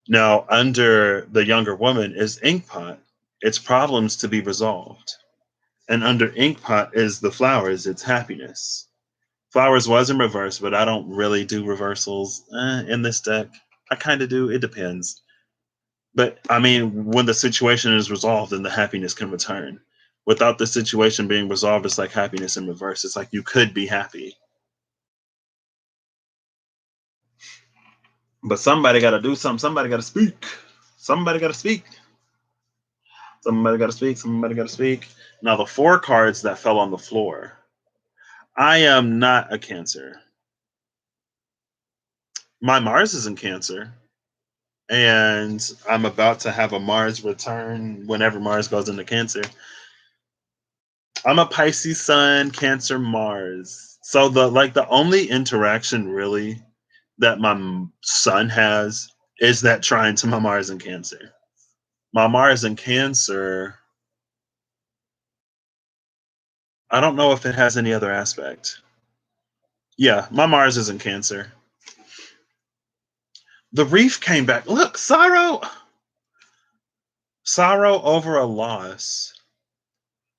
Now, under the younger woman is Inkpot, it's problems to be resolved. And under Inkpot is the flowers, it's happiness. Flowers was in reverse, but I don't really do reversals in this deck. I kind of do. It depends. But I mean, when the situation is resolved, then the happiness can return. Without the situation being resolved, it's like happiness in reverse. It's like you could be happy, but somebody got to do something. Somebody got to speak. Somebody got to speak. Somebody got to speak. Somebody got to speak. Now, the four cards that fell on the floor. I am not a Cancer. My Mars is in Cancer, and I'm about to have a Mars return whenever Mars goes into Cancer. I'm a Pisces Sun, Cancer Mars. So the only interaction really that my Sun has is that trine to my Mars in Cancer. My Mars in Cancer, I don't know if it has any other aspect. Yeah, my Mars is in Cancer. The reef came back. Look, sorrow over a loss.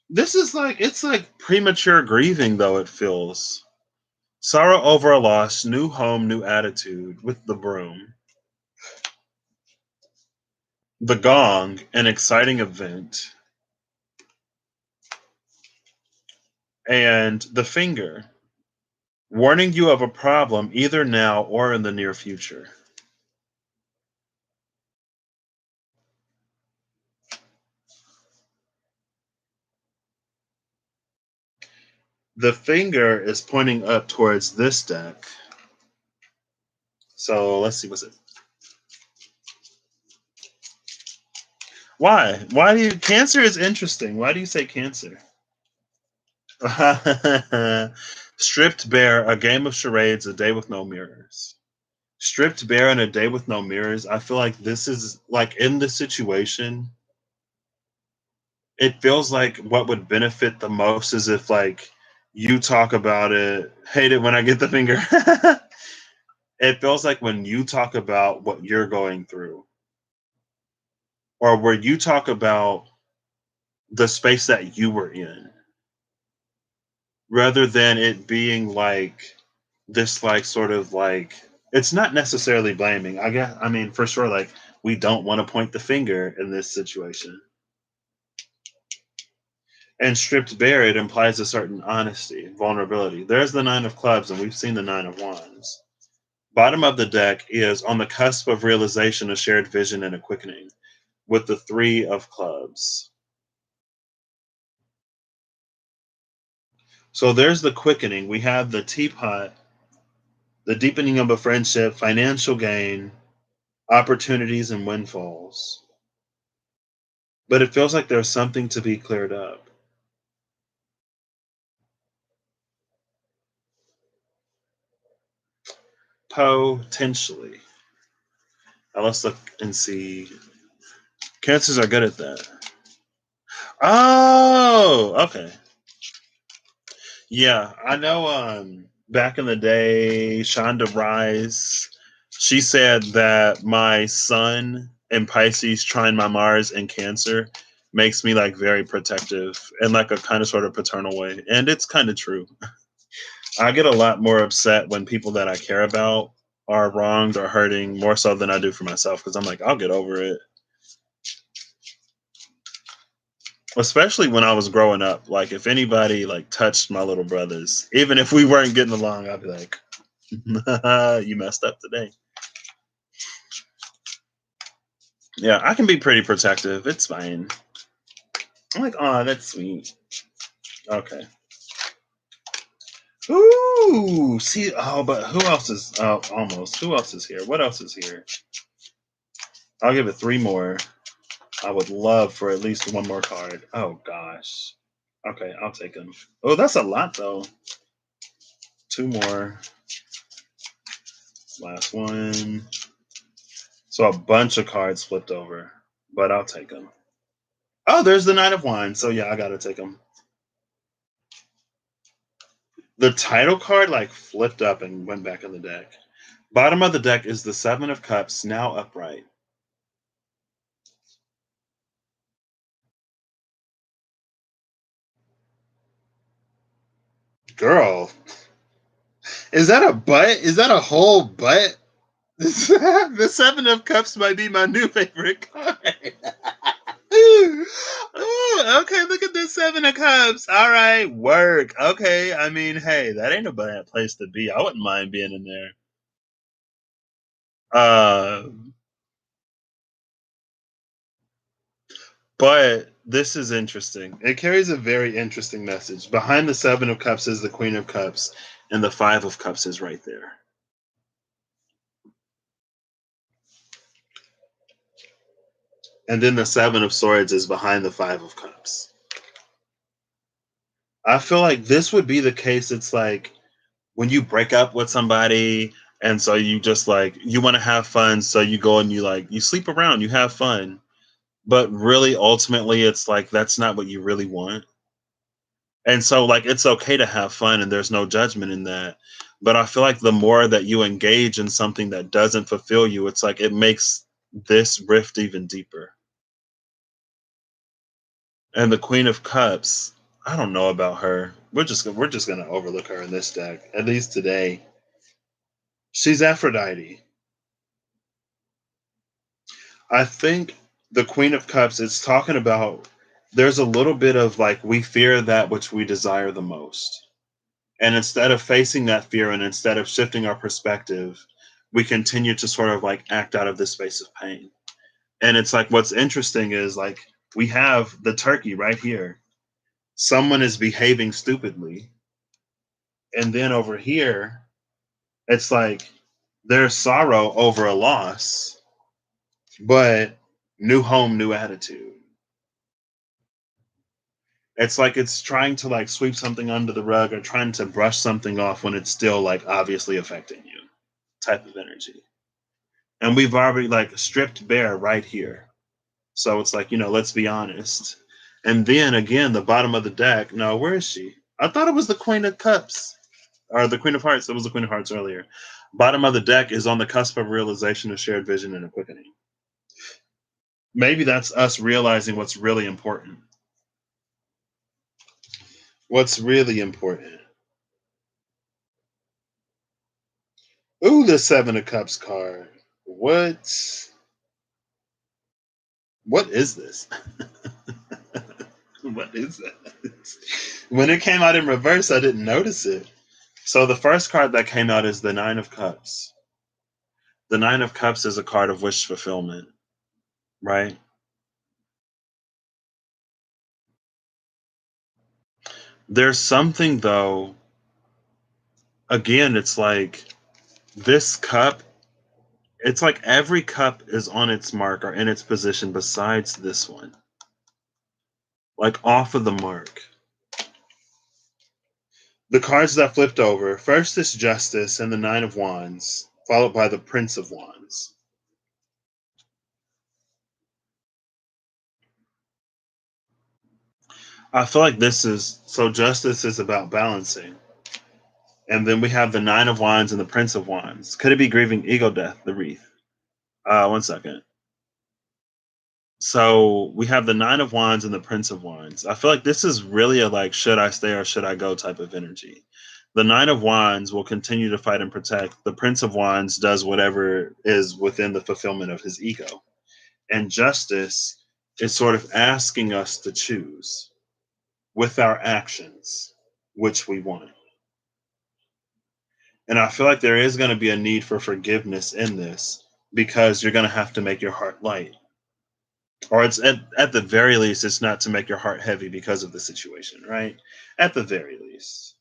This is like it's like premature grieving though it feels. Sorrow over a loss, new home, new attitude with the broom. The gong, an exciting event, and the finger, warning you of a problem either now or in the near future. The finger is pointing up towards this deck. So let's see what's it. Why? Why do you Cancer is interesting. Why do you say Cancer? Stripped bare, a game of charades, a day with no mirrors. Stripped bare and a day with no mirrors. I feel like this is like in the situation, it feels like what would benefit the most is if like you talk about it, hate it when I get the finger. It feels like when you talk about what you're going through, or where you talk about the space that you were in, rather than it being like this like sort of like it's not necessarily blaming. I guess I mean for sure like we don't want to point the finger in this situation. And stripped bare, it implies a certain honesty, vulnerability. There's the nine of clubs, and we've seen the nine of wands. Bottom of the deck is on the cusp of realization, a shared vision, and a quickening with the three of clubs. So there's the quickening. We have the teapot, the deepening of a friendship, financial gain, opportunities, and windfalls. But it feels like there's something to be cleared up. Potentially. Now let's look and see. Cancers are good at that. Oh, okay. Yeah, I know. Back in the day, Shonda Rhimes, she said that my sun in Pisces trying my Mars in Cancer makes me like very protective in like a kind of sort of paternal way, and it's kind of true. I get a lot more upset when people that I care about are wronged or hurting more so than I do for myself because I'm like, I'll get over it. Especially when I was growing up, like if anybody like touched my little brothers, even if we weren't getting along, I'd be like, "You messed up today." Yeah, I can be pretty protective. It's fine. I'm like, oh, that's sweet. Okay. Ooh, see, oh, but who else is? Oh, almost. Who else is here? What else is here? I'll give it three more. I would love for at least one more card. Oh gosh. Okay, I'll take them. Oh, that's a lot though. Two more. Last one. So a bunch of cards flipped over, but I'll take them. Oh, there's the Knight of Wands. So yeah, I gotta take them. The title card like flipped up and went back in the deck. Bottom of the deck is the Seven of Cups, now upright. Girl, is that a butt? Is that a whole butt? The Seven of Cups might be my new favorite card. Ooh, okay, look at this Seven of Cups. All right, work. Okay, I mean, hey, that ain't a bad place to be. I wouldn't mind being in there. Uh, but this is interesting. It carries a very interesting message. Behind the Seven of Cups is the Queen of Cups, and the Five of Cups is right there. And then the Seven of Swords is behind the Five of Cups. I feel like this would be the case. It's like when you break up with somebody, and so you just like, you want to have fun, so you go and you like, you sleep around, you have fun. But really, ultimately, it's like, that's not what you really want. And so like it's okay to have fun and there's no judgment in that, but I feel like the more that you engage in something that doesn't fulfill you, it's like it makes this rift even deeper. And the Queen of Cups, I don't know about her. We're just gonna overlook her in this deck, at least today. She's Aphrodite. I think the Queen of Cups is talking about, there's a little bit of like, we fear that which we desire the most. And instead of facing that fear and instead of shifting our perspective, we continue to sort of like act out of this space of pain. And it's like, what's interesting is like, we have the turkey right here. Someone is behaving stupidly. And then over here, it's like there's sorrow over a loss, but new home, new attitude. It's like it's trying to like sweep something under the rug or trying to brush something off when it's still like obviously affecting you, type of energy. And we've already like stripped bare right here. So it's like, let's be honest. And then again, the bottom of the deck. No, where is she? I thought it was the Queen of Cups or the Queen of Hearts. It was the Queen of Hearts earlier. Bottom of the deck is on the cusp of realization of shared vision and a quickening. Maybe that's us realizing what's really important. What's really important. Ooh, the Seven of Cups card. What is this? What is that? When it came out in reverse, I didn't notice it. So the first card that came out is the Nine of Cups. The Nine of Cups is a card of wish fulfillment, right? There's something though, again, it's like this cup, it's like every cup is on its mark or in its position besides this one, like off of the mark. The cards that flipped over, first is Justice and the Nine of Wands. followed by the Prince of Wands. I feel like this is so justice is about balancing. And then we have the Nine of Wands and the Prince of Wands. Could it be grieving ego death, the wreath? One second. So we have the Nine of Wands and the Prince of Wands. I feel like this is really a like, should I stay or should I go type of energy. The Nine of Wands will continue to fight and protect. The Prince of Wands does whatever is within the fulfillment of his ego. And justice is sort of asking us to choose with our actions which we want. And I feel like there is going to be a need for forgiveness in this because you're going to have to make your heart light. Or it's at the very least, it's not to make your heart heavy because of the situation, right? At the very least.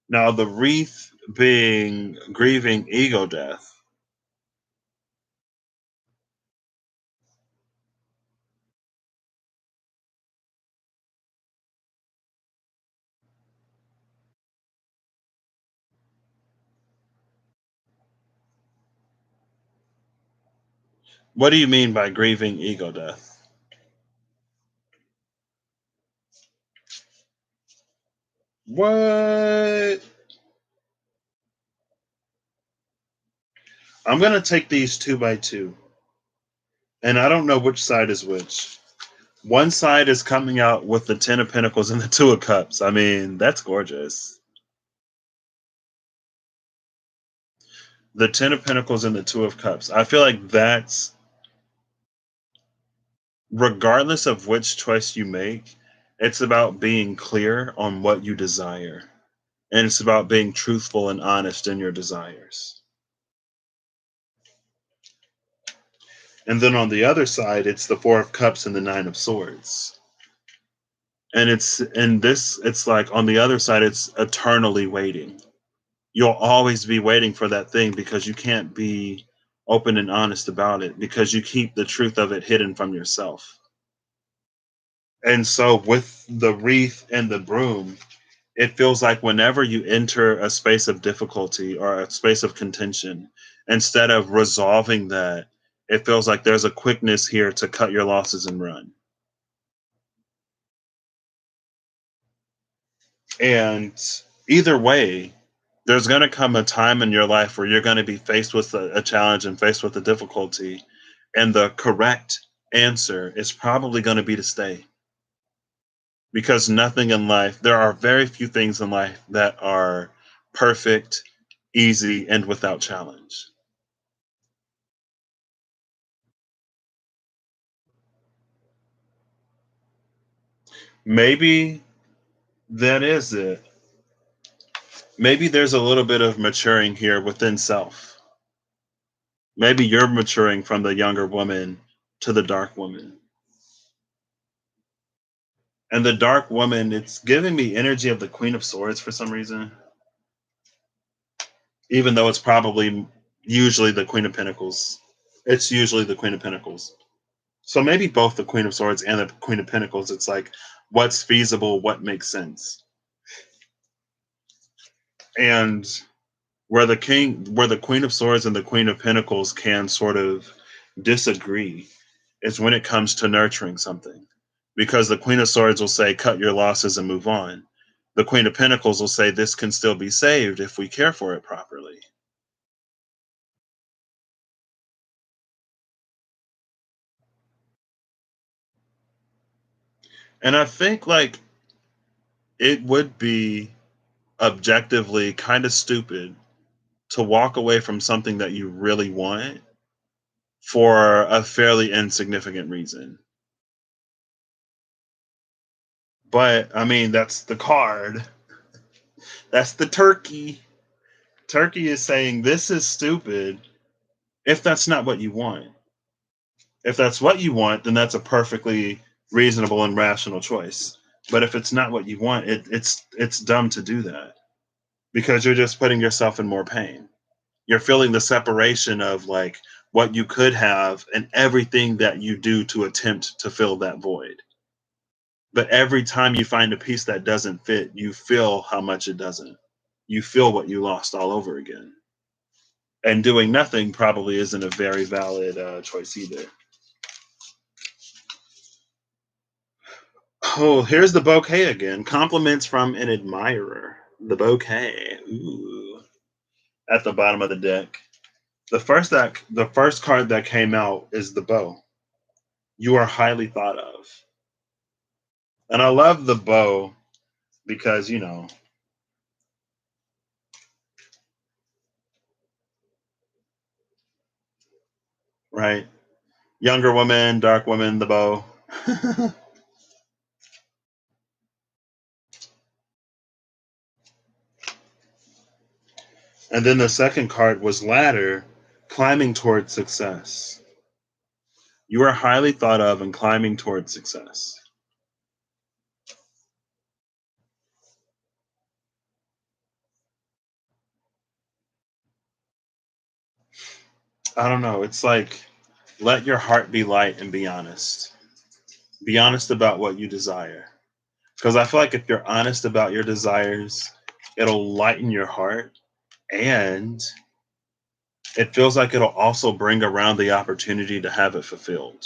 Now, the wreath being grieving ego death. What do you mean by grieving ego death? What? I'm going to take these two by two. And I don't know which side is which. One side is coming out with the Ten of Pentacles and the Two of Cups. I mean, that's gorgeous. The Ten of Pentacles and the Two of Cups. I feel like that's, regardless of which choice you make, it's about being clear on what you desire. And it's about being truthful and honest in your desires. And then on the other side, it's the Four of Cups and the Nine of Swords. And it's like on the other side, it's eternally waiting. You'll always be waiting for that thing because you can't be open and honest about it because you keep the truth of it hidden from yourself. And so with the wreath and the broom, it feels like whenever you enter a space of difficulty or a space of contention, instead of resolving that, it feels like there's a quickness here to cut your losses and run. And either way, there's going to come a time in your life where you're going to be faced with a challenge and faced with a difficulty. And the correct answer is probably going to be to stay. Because nothing in life, there are very few things in life that are perfect, easy, and without challenge. Maybe that is it. Maybe there's a little bit of maturing here within self. Maybe you're maturing from the younger woman to the dark woman. And the dark woman, it's giving me energy of the Queen of Swords for some reason, even though it's probably usually the Queen of Pentacles. It's usually the Queen of Pentacles. So maybe both the Queen of Swords and the Queen of Pentacles, it's like what's feasible, what makes sense. And where the Queen of Swords and the Queen of Pentacles can sort of disagree is when it comes to nurturing something. Because the Queen of Swords will say, cut your losses and move on. The Queen of Pentacles will say, this can still be saved if we care for it properly. And I think like it would be objectively kind of stupid to walk away from something that you really want for a fairly insignificant reason. But I mean, that's the card. That's the turkey. Turkey is saying this is stupid if that's not what you want. If that's what you want, then that's a perfectly reasonable and rational choice. But if it's not what you want, it's dumb to do that because you're just putting yourself in more pain. You're feeling the separation of like what you could have and everything that you do to attempt to fill that void. But every time you find a piece that doesn't fit, you feel how much it doesn't. You feel what you lost all over again. And doing nothing probably isn't a very valid choice either. Oh, here's the bouquet again. Compliments from an admirer. The bouquet. Ooh. At the bottom of the deck. The first card that came out is the bow. You are highly thought of. And I love the bow because, right? Younger woman, dark woman, the bow. And then the second card was ladder, climbing towards success. You are highly thought of and climbing towards success. I don't know. It's like let your heart be light and be honest. Be honest about what you desire. Because I feel like if you're honest about your desires, it'll lighten your heart and it feels like it'll also bring around the opportunity to have it fulfilled.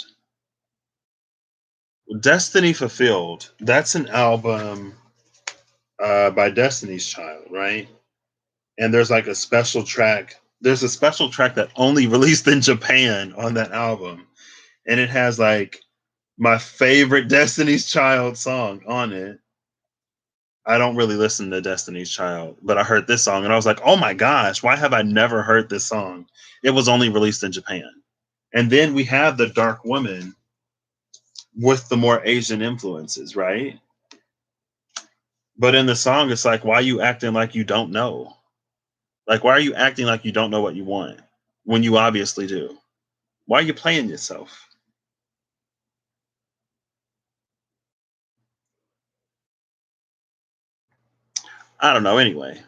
Destiny Fulfilled, that's an album by Destiny's Child, right? And there's like a special track. There's a special track that only released in Japan on that album. And it has like my favorite Destiny's Child song on it. I don't really listen to Destiny's Child, but I heard this song and I was like, oh my gosh, why have I never heard this song? It was only released in Japan. And then we have the Dark Woman with the more Asian influences, right? But in the song, it's like, why are you acting like you don't know? Like, why are you acting like you don't know what you want when you obviously do? Why are you playing yourself? I don't know. Anyway,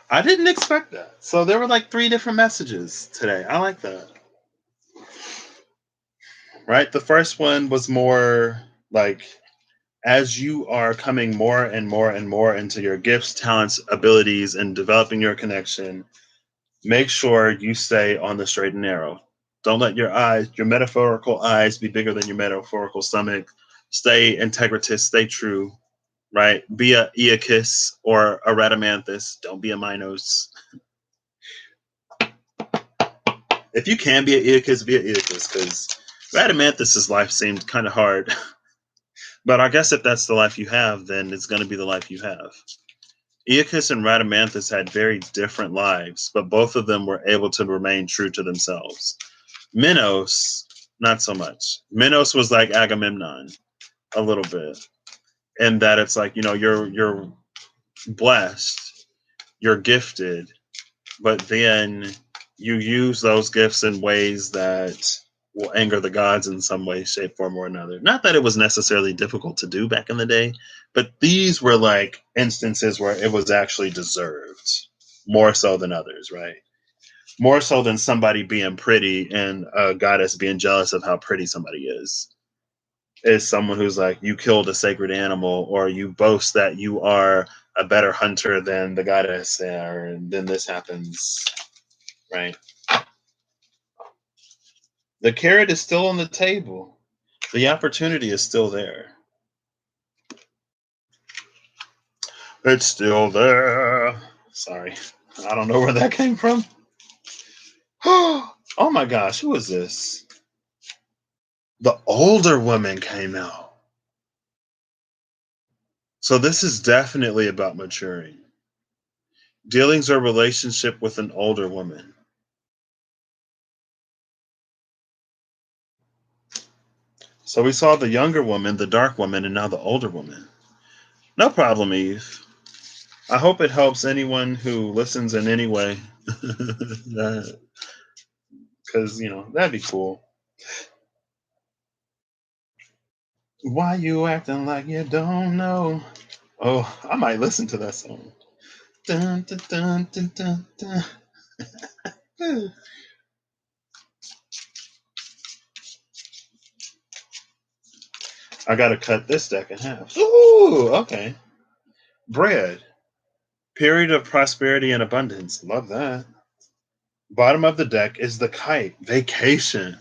I didn't expect that. So there were like three different messages today. I like that. Right? The first one was more like, as you are coming more and more and more into your gifts, talents, abilities, and developing your connection, make sure you stay on the straight and narrow. Don't let your metaphorical eyes be bigger than your metaphorical stomach. Stay integritous, stay true, right? Be a Aeacus or a Radamanthus. Don't be a Minos. If you can be an Aeacus, be an Aeacus, because Radamanthus's life seemed kind of hard. But I guess if that's the life you have, then it's going to be the life you have. Aeacus and Radamanthus had very different lives, but both of them were able to remain true to themselves. Minos, not so much. Minos was like Agamemnon a little bit, in that it's like you're blessed, you're gifted, but then you use those gifts in ways that will anger the gods in some way, shape, form, or another. Not that it was necessarily difficult to do back in the day, but these were like instances where it was actually deserved more so than others, right? More so than somebody being pretty and a goddess being jealous of how pretty somebody is someone who's like, you killed a sacred animal, or you boast that you are a better hunter than the goddess there, and then this happens, right? The carrot is still on the table. The opportunity is still there. It's still there. Sorry. I don't know where that came from. Oh my gosh, who is this? The older woman came out. So this is definitely about maturing. Dealings or relationship with an older woman. So we saw the younger woman, the dark woman, and now the older woman. No problem, Eve. I hope it helps anyone who listens in any way. Because, that'd be cool. Why you acting like you don't know? Oh, I might listen to that song. Dun, dun, dun, dun, dun, dun. I gotta cut this deck in half. Ooh, okay. Bread. Period of prosperity and abundance. Love that. Bottom of the deck is the kite. Vacation.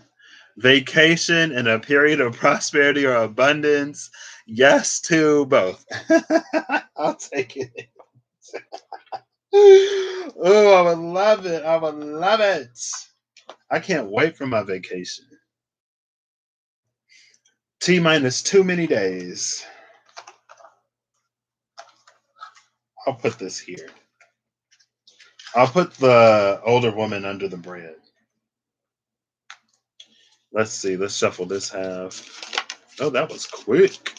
Vacation and a period of prosperity or abundance. Yes to both. I'll take it. Oh, I would love it. I would love it. I can't wait for my vacation. T minus too many days. I'll put this here. I'll put the older woman under the bread. Let's see. Let's shuffle this half. Oh, that was quick.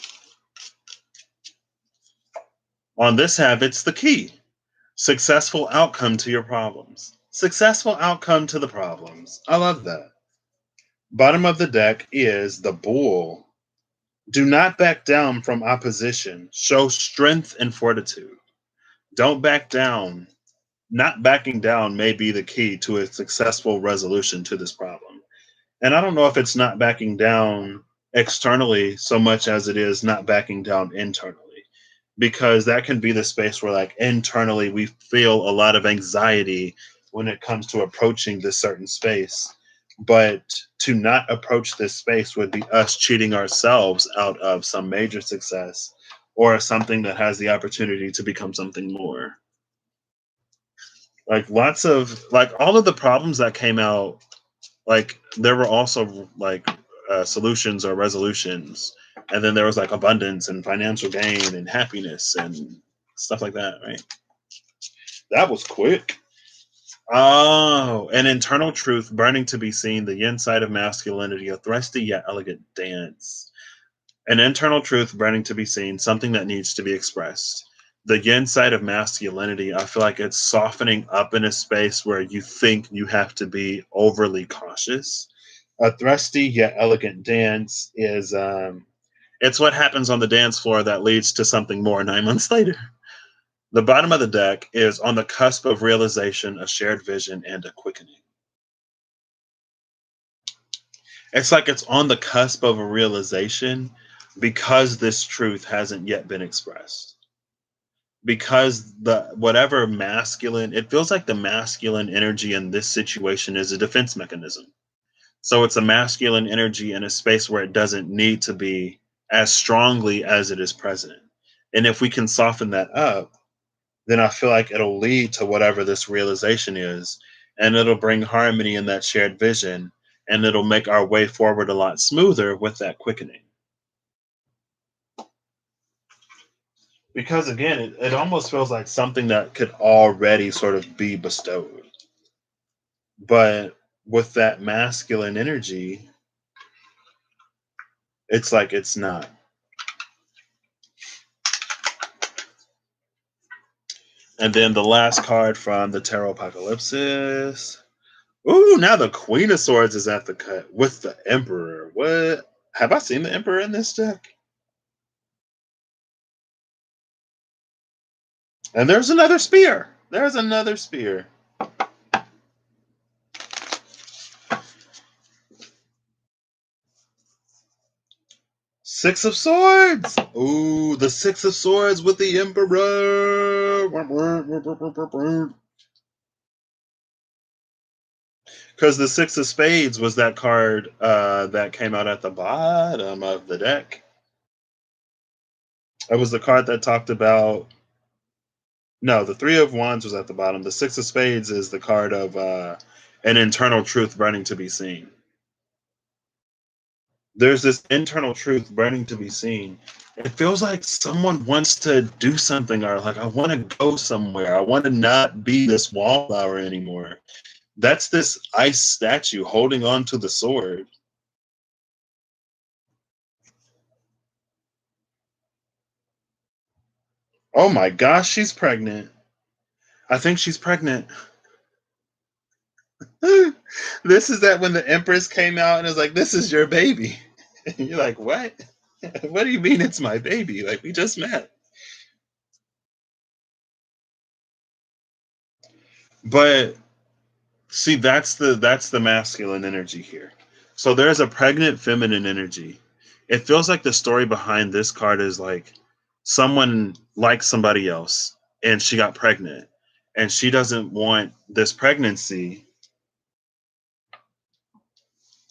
On this half, it's the key. Successful outcome to your problems. Successful outcome to the problems. I love that. Bottom of the deck is the bull. Do not back down from opposition. Show strength and fortitude. Don't back down. Not backing down may be the key to a successful resolution to this problem. And I don't know if it's not backing down externally so much as it is not backing down internally, because that can be the space where, like, internally we feel a lot of anxiety when it comes to approaching this certain space. But to not approach this space would be us cheating ourselves out of some major success or something that has the opportunity to become something more. Like, lots of, like, all of the problems that came out, like, there were also, like, solutions or resolutions, and then there was, like, abundance and financial gain and happiness and stuff like that, right? That was quick. Oh, an internal truth burning to be seen, the yin side of masculinity, a thrusty yet elegant dance. An internal truth burning to be seen, something that needs to be expressed. The yin side of masculinity, I feel like it's softening up in a space where you think you have to be overly cautious. A thrusty yet elegant dance is it's what happens on the dance floor that leads to something more 9 months later. The bottom of the deck is on the cusp of realization, a shared vision, and a quickening. It's like it's on the cusp of a realization because this truth hasn't yet been expressed. Because the whatever masculine, it feels like the masculine energy in this situation is a defense mechanism. So it's a masculine energy in a space where it doesn't need to be as strongly as it is present. And if we can soften that up, then I feel like it'll lead to whatever this realization is, and it'll bring harmony in that shared vision, and it'll make our way forward a lot smoother with that quickening. Because again, it almost feels like something that could already sort of be bestowed. But with that masculine energy, it's like it's not. And then the last card from the Tarot Apocalypsis. Ooh, now the Queen of Swords is at the cut with the Emperor. What? Have I seen the Emperor in this deck? And there's another spear. There's another spear. Six of Swords. Ooh, the Six of Swords with the Emperor. Because the Six of Spades was that card that came out at the bottom of the deck. It was the card that talked about. No, the Three of Wands was at the bottom. The Six of Spades is the card of an internal truth burning to be seen. There's this internal truth burning to be seen. It feels like someone wants to do something, or like, I want to go somewhere. I want to not be this wallflower anymore. That's this ice statue holding on to the sword. Oh my gosh, she's pregnant. I think she's pregnant. This is that when the Empress came out and is like, "This is your baby." And you're like, "What? What do you mean it's my baby? Like, we just met." But see, that's the masculine energy here. So there's a pregnant feminine energy. It feels like the story behind this card is like someone likes somebody else. and she got pregnant, and she doesn't want this pregnancy.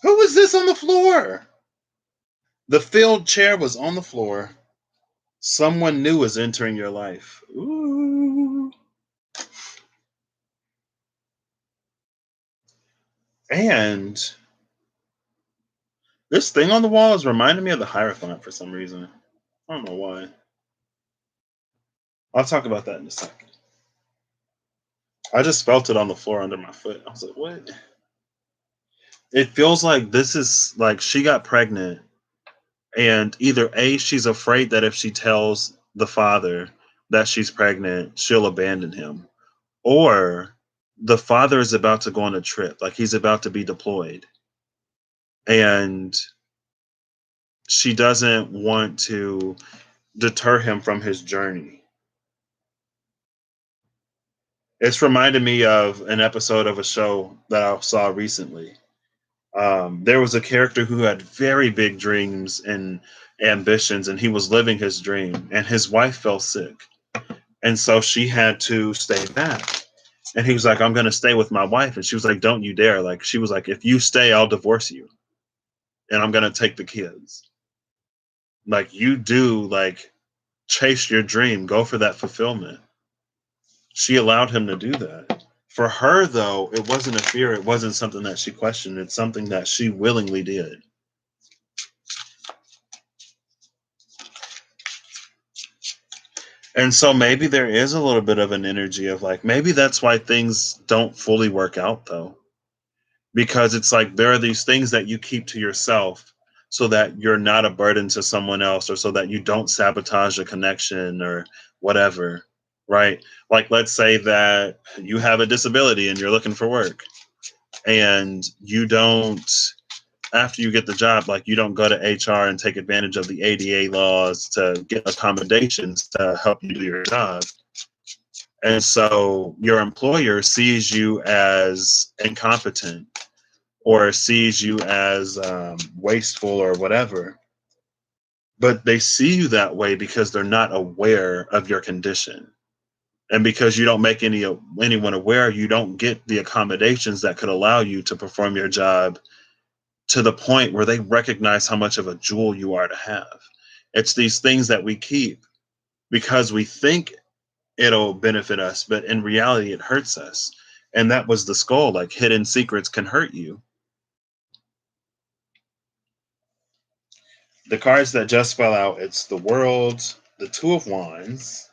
Who was this on the floor? The filled chair was on the floor. Someone new is entering your life. Ooh. And this thing on the wall is reminding me of the Hierophant for some reason. I don't know why. I'll talk about that in a second. I just felt it on the floor under my foot. I was like, what? It feels like this is like she got pregnant, and either A, she's afraid that if she tells the father that she's pregnant, she'll abandon him, or the father is about to go on a trip, like he's about to be deployed, and she doesn't want to deter him from his journey. It's reminded me of an episode of a show that I saw recently. There was a character who had very big dreams and ambitions, and he was living his dream, and his wife fell sick. And so she had to stay back. And he was like, I'm going to stay with my wife. And she was like, don't you dare. Like, she was like, if you stay, I'll divorce you. And I'm going to take the kids. Like, you do, like, chase your dream, go for that fulfillment. She allowed him to do that. For her, though, it wasn't a fear. It wasn't something that she questioned. It's something that she willingly did. And so maybe there is a little bit of an energy of like, maybe that's why things don't fully work out, though. Because it's like there are these things that you keep to yourself so that you're not a burden to someone else, or so that you don't sabotage a connection or whatever, right? Like, let's say that you have a disability and you're looking for work, and you don't, after you get the job, like you don't go to HR and take advantage of the ADA laws to get accommodations to help you do your job. And so your employer sees you as incompetent, or sees you as wasteful or whatever. But they see you that way because they're not aware of your condition. And because you don't make anyone aware, you don't get the accommodations that could allow you to perform your job to the point where they recognize how much of a jewel you are to have. It's these things that we keep because we think it'll benefit us, but in reality, it hurts us. And that was the skull, like hidden secrets can hurt you. The cards that just fell out, it's the World, the Two of Wands,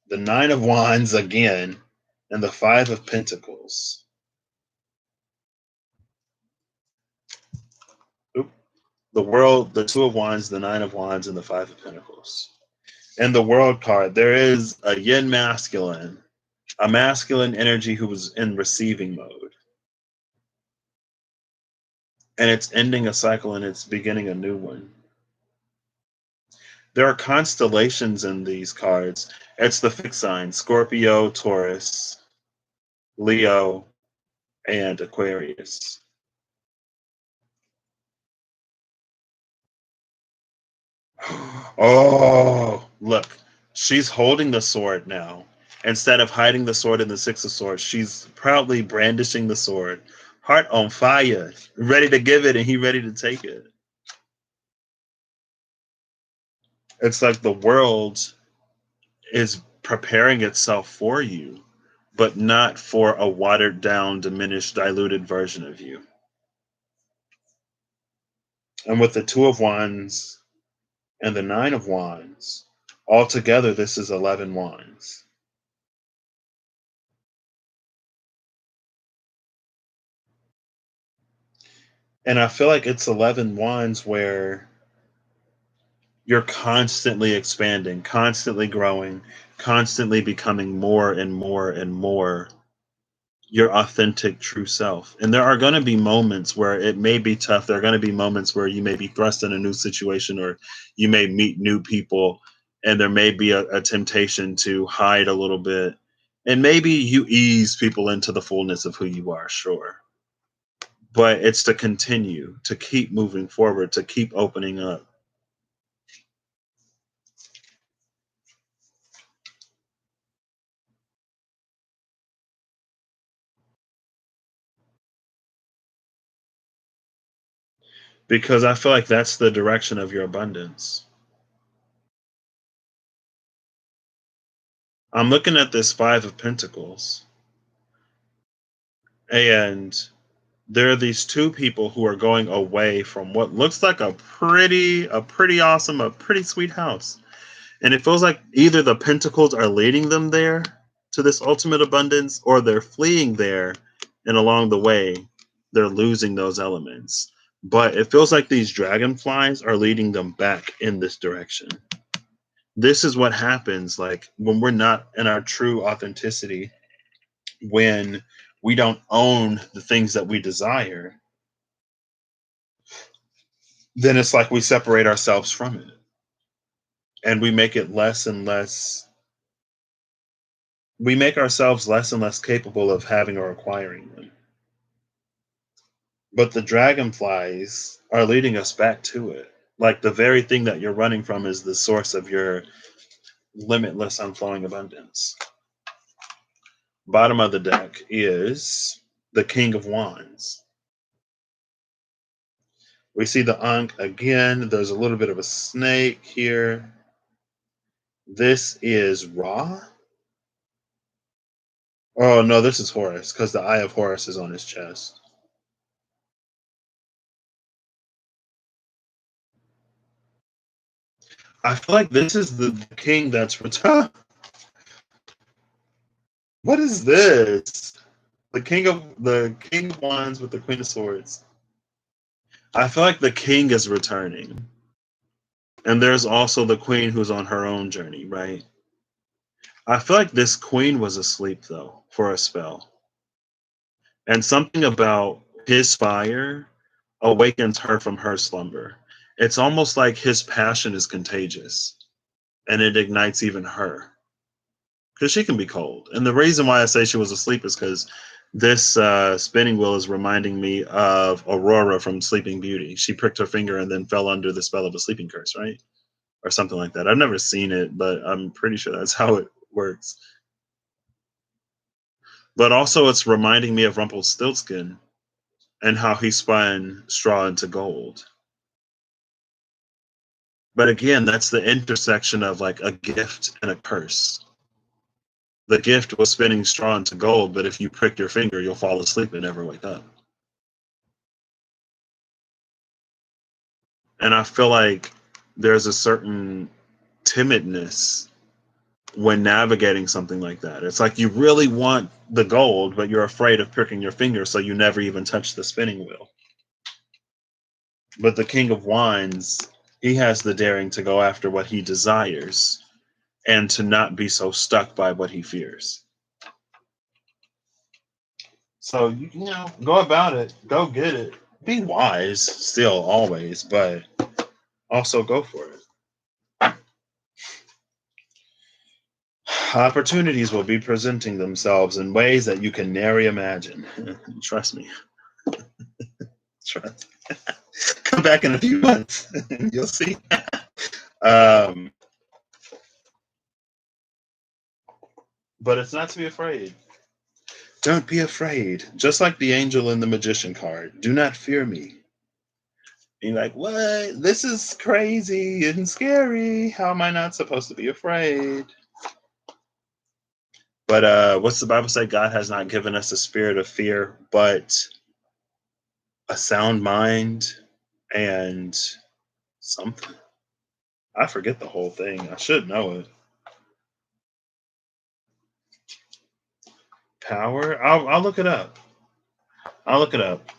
the Nine of Wands again, and the Five of Pentacles. Oop. The World, the Two of Wands, the Nine of Wands, and the Five of Pentacles. And the World card, there is a yin masculine, a masculine energy who was in receiving mode. And it's ending a cycle and it's beginning a new one. There are constellations in these cards. It's the fixed signs: Scorpio, Taurus, Leo, and Aquarius. Oh, look, she's holding the sword now. Instead of hiding the sword in the Six of Swords, she's proudly brandishing the sword, heart on fire, ready to give it, and he ready to take it. It's like the world is preparing itself for you, but not for a watered down, diminished, diluted version of you. And with the Two of Wands and the Nine of Wands, altogether, this is 11 wands. And I feel like it's 11 wands where you're constantly expanding, constantly growing, constantly becoming more and more and more your authentic true self. And there are going to be moments where it may be tough. There are going to be moments where you may be thrust in a new situation, or you may meet new people, and there may be a temptation to hide a little bit. And maybe you ease people into the fullness of who you are, sure. But it's to continue, to keep moving forward, to keep opening up. because I feel like that's the direction of your abundance. I'm looking at this Five of Pentacles, and there are these two people who are going away from what looks like a pretty awesome, a pretty sweet house. And it feels like either the pentacles are leading them there to this ultimate abundance, or they're fleeing there, and along the way, they're losing those elements. But it feels like these dragonflies are leading them back in this direction. This is what happens like when we're not in our true authenticity, when we don't own the things that we desire, then it's like we separate ourselves from it, and we make it less and less, we make ourselves less and less capable of having or acquiring them. But the dragonflies are leading us back to it. Like the very thing that you're running from is the source of your limitless, unflowing abundance. Bottom of the deck is the King of Wands. We see the Ankh again. There's a little bit of a snake here. This is Ra. Oh, no, this is Horus, because the Eye of Horus is on his chest. I feel like this is the king that's returned. What is this? The king of wands with the queen of swords. I feel like the king is returning. And there's also the queen who's on her own journey, right? I feel like this queen was asleep though for a spell. And something about his fire awakens her from her slumber. It's almost like his passion is contagious and it ignites even her, because she can be cold. And the reason why I say she was asleep is because this spinning wheel is reminding me of Aurora from Sleeping Beauty. She pricked her finger and then fell under the spell of a sleeping curse, right? Or something like that. I've never seen it, but I'm pretty sure that's how it works. But also, it's reminding me of Rumpelstiltskin and how he spun straw into gold. But again, that's the intersection of like a gift and a curse. The gift was spinning straw into gold, but if you prick your finger, you'll fall asleep and never wake up. And I feel like there's a certain timidness when navigating something like that. It's like you really want the gold, but you're afraid of pricking your finger, so you never even touch the spinning wheel. But the King of Wands, he has the daring to go after what he desires and to not be so stuck by what he fears. So, go about it, go get it. Be wise still, always, but also go for it. Opportunities will be presenting themselves in ways that you can nary imagine. Trust me. Trust. Come back in a few months and you'll see. um, but it's not to be afraid. Don't be afraid. Just like the angel in the magician card. Do not fear me. And you're like, what? This is crazy and scary. How am I not supposed to be afraid? But what's the Bible say? God has not given us a spirit of fear, but a sound mind and something. I forget the whole thing. I should know it. Power. I'll look it up. I'll look it up.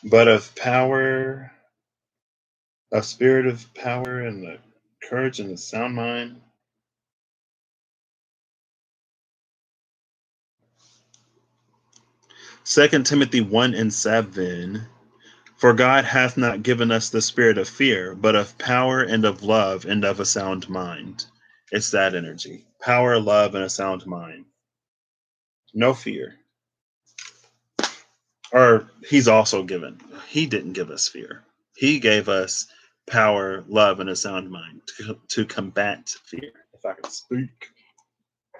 But of power, a spirit of power, and the courage and the sound mind. Second Timothy 1:7. For God hath not given us the spirit of fear, but of power and of love and of a sound mind. It's that energy. Power, love, and a sound mind. No fear. Or he's also given. He didn't give us fear. He gave us power, love, and a sound mind to combat fear, if I can speak.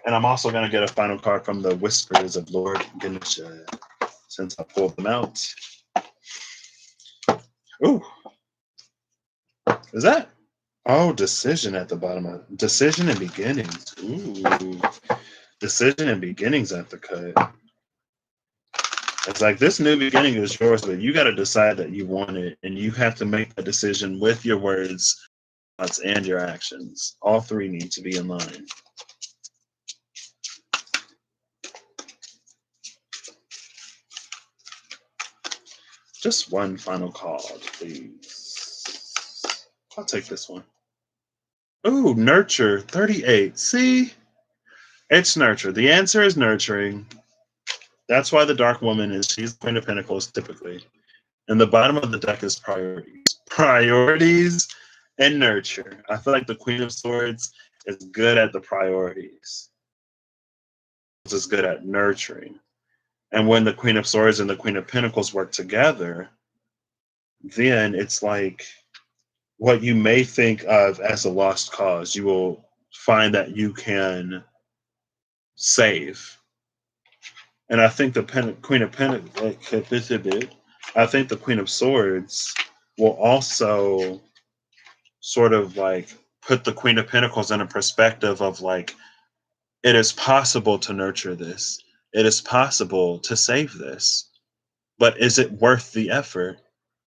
And I'm also going to get a final card from the Whispers of Lord Ganesha since I pulled them out. Ooh, is that? Oh, decision at the bottom of decision and beginnings. Ooh, decision and beginnings at the cut. It's like this new beginning is yours, but you got to decide that you want it, and you have to make a decision with your words, thoughts, and your actions. All three need to be in line. Just one final card, please. I'll take this one. Ooh, nurture 38. See? It's nurture. The answer is nurturing. That's why the Dark Woman is, she's the Queen of Pentacles typically. And the bottom of the deck is priorities. Priorities and nurture. I feel like the Queen of Swords is good at the priorities. Is good at nurturing. And when the Queen of Swords and the Queen of Pentacles work together, then it's like what you may think of as a lost cause, you will find that you can save. And I think the Queen of Pentacles, I think the Queen of Swords will also sort of like put the Queen of Pentacles in a perspective of like, it is possible to nurture this. It is possible to save this. But is it worth the effort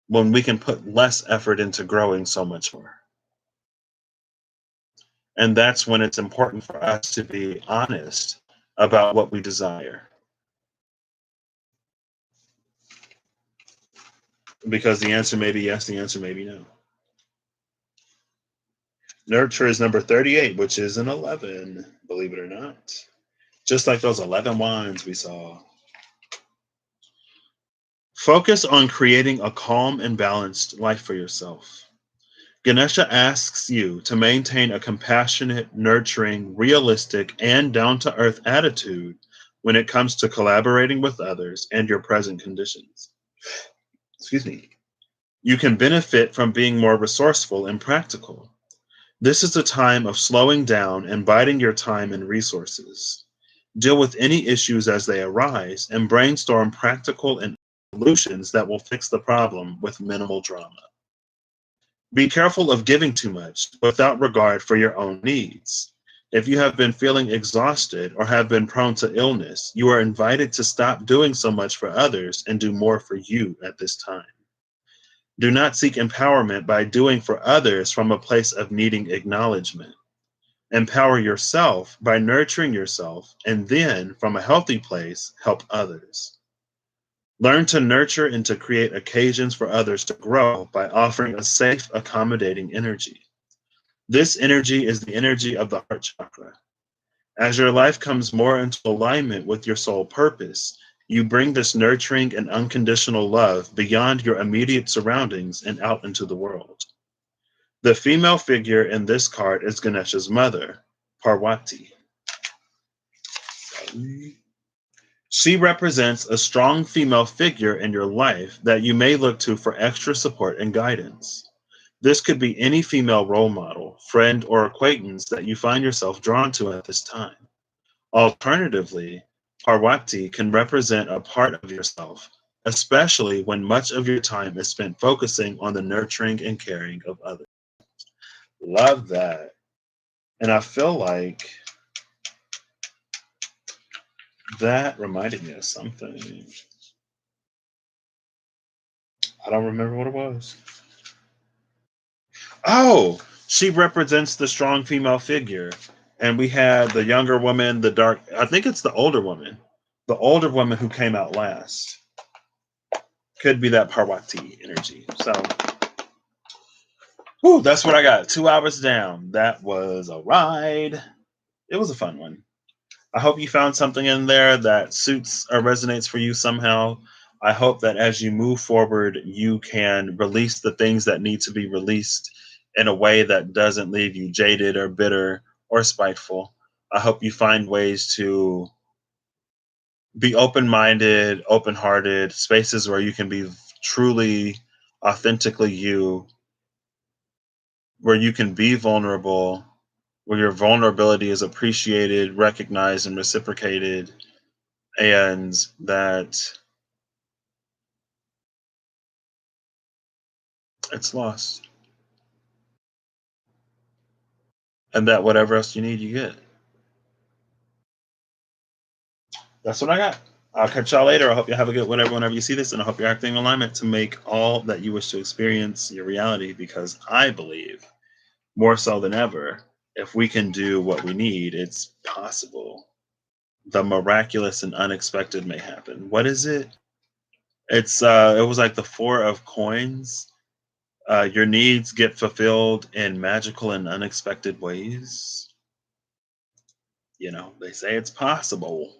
when we can put less effort into growing so much more? And that's when it's important for us to be honest about what we desire. Because the answer may be yes, the answer may be no. Nurture is number 38, which is an 11, believe it or not. Just like those 11 wands we saw. Focus on creating a calm and balanced life for yourself. Ganesha asks you to maintain a compassionate, nurturing, realistic, and down-to-earth attitude when it comes to collaborating with others and your present conditions. Excuse me. You can benefit from being more resourceful and practical. This is a time of slowing down and biding your time and resources. Deal with any issues as they arise and brainstorm practical and solutions that will fix the problem with minimal drama. Be careful of giving too much without regard for your own needs. If you have been feeling exhausted or have been prone to illness, you are invited to stop doing so much for others and do more for you at this time. Do not seek empowerment by doing for others from a place of needing acknowledgement. Empower yourself by nurturing yourself, and then, from a healthy place, help others. Learn to nurture and to create occasions for others to grow by offering a safe, accommodating energy. This energy is the energy of the heart chakra. As your life comes more into alignment with your soul purpose, you bring this nurturing and unconditional love beyond your immediate surroundings and out into the world. The female figure in this card is Ganesha's mother, Parvati. She represents a strong female figure in your life that you may look to for extra support and guidance. This could be any female role model, friend, or acquaintance that you find yourself drawn to at this time. Alternatively, Parvati can represent a part of yourself, especially when much of your time is spent focusing on the nurturing and caring of others. Love that. And I feel like that reminded me of something. I don't remember what it was. Oh, she represents the strong female figure. And we had the younger woman, the dark, I think it's the older woman who came out last. Could be that Parvati energy. So, that's what I got. 2 hours down. That was a ride. It was a fun one. I hope you found something in there that suits or resonates for you somehow. I hope that as you move forward, you can release the things that need to be released in a way that doesn't leave you jaded or bitter or spiteful. I hope you find ways to be open-minded, open-hearted, spaces where you can be truly, authentically you, where you can be vulnerable, where your vulnerability is appreciated, recognized, and reciprocated, and that it's lost, and that whatever else you need, you get. That's what I got. I'll catch y'all later. I hope you have a good whenever you see this, and I hope you're acting in alignment to make all that you wish to experience your reality. Because I believe more so than ever, if we can do what we need, it's possible. The miraculous and unexpected may happen. What is it? It was like the four of coins. Your needs get fulfilled in magical and unexpected ways. You know, they say it's possible.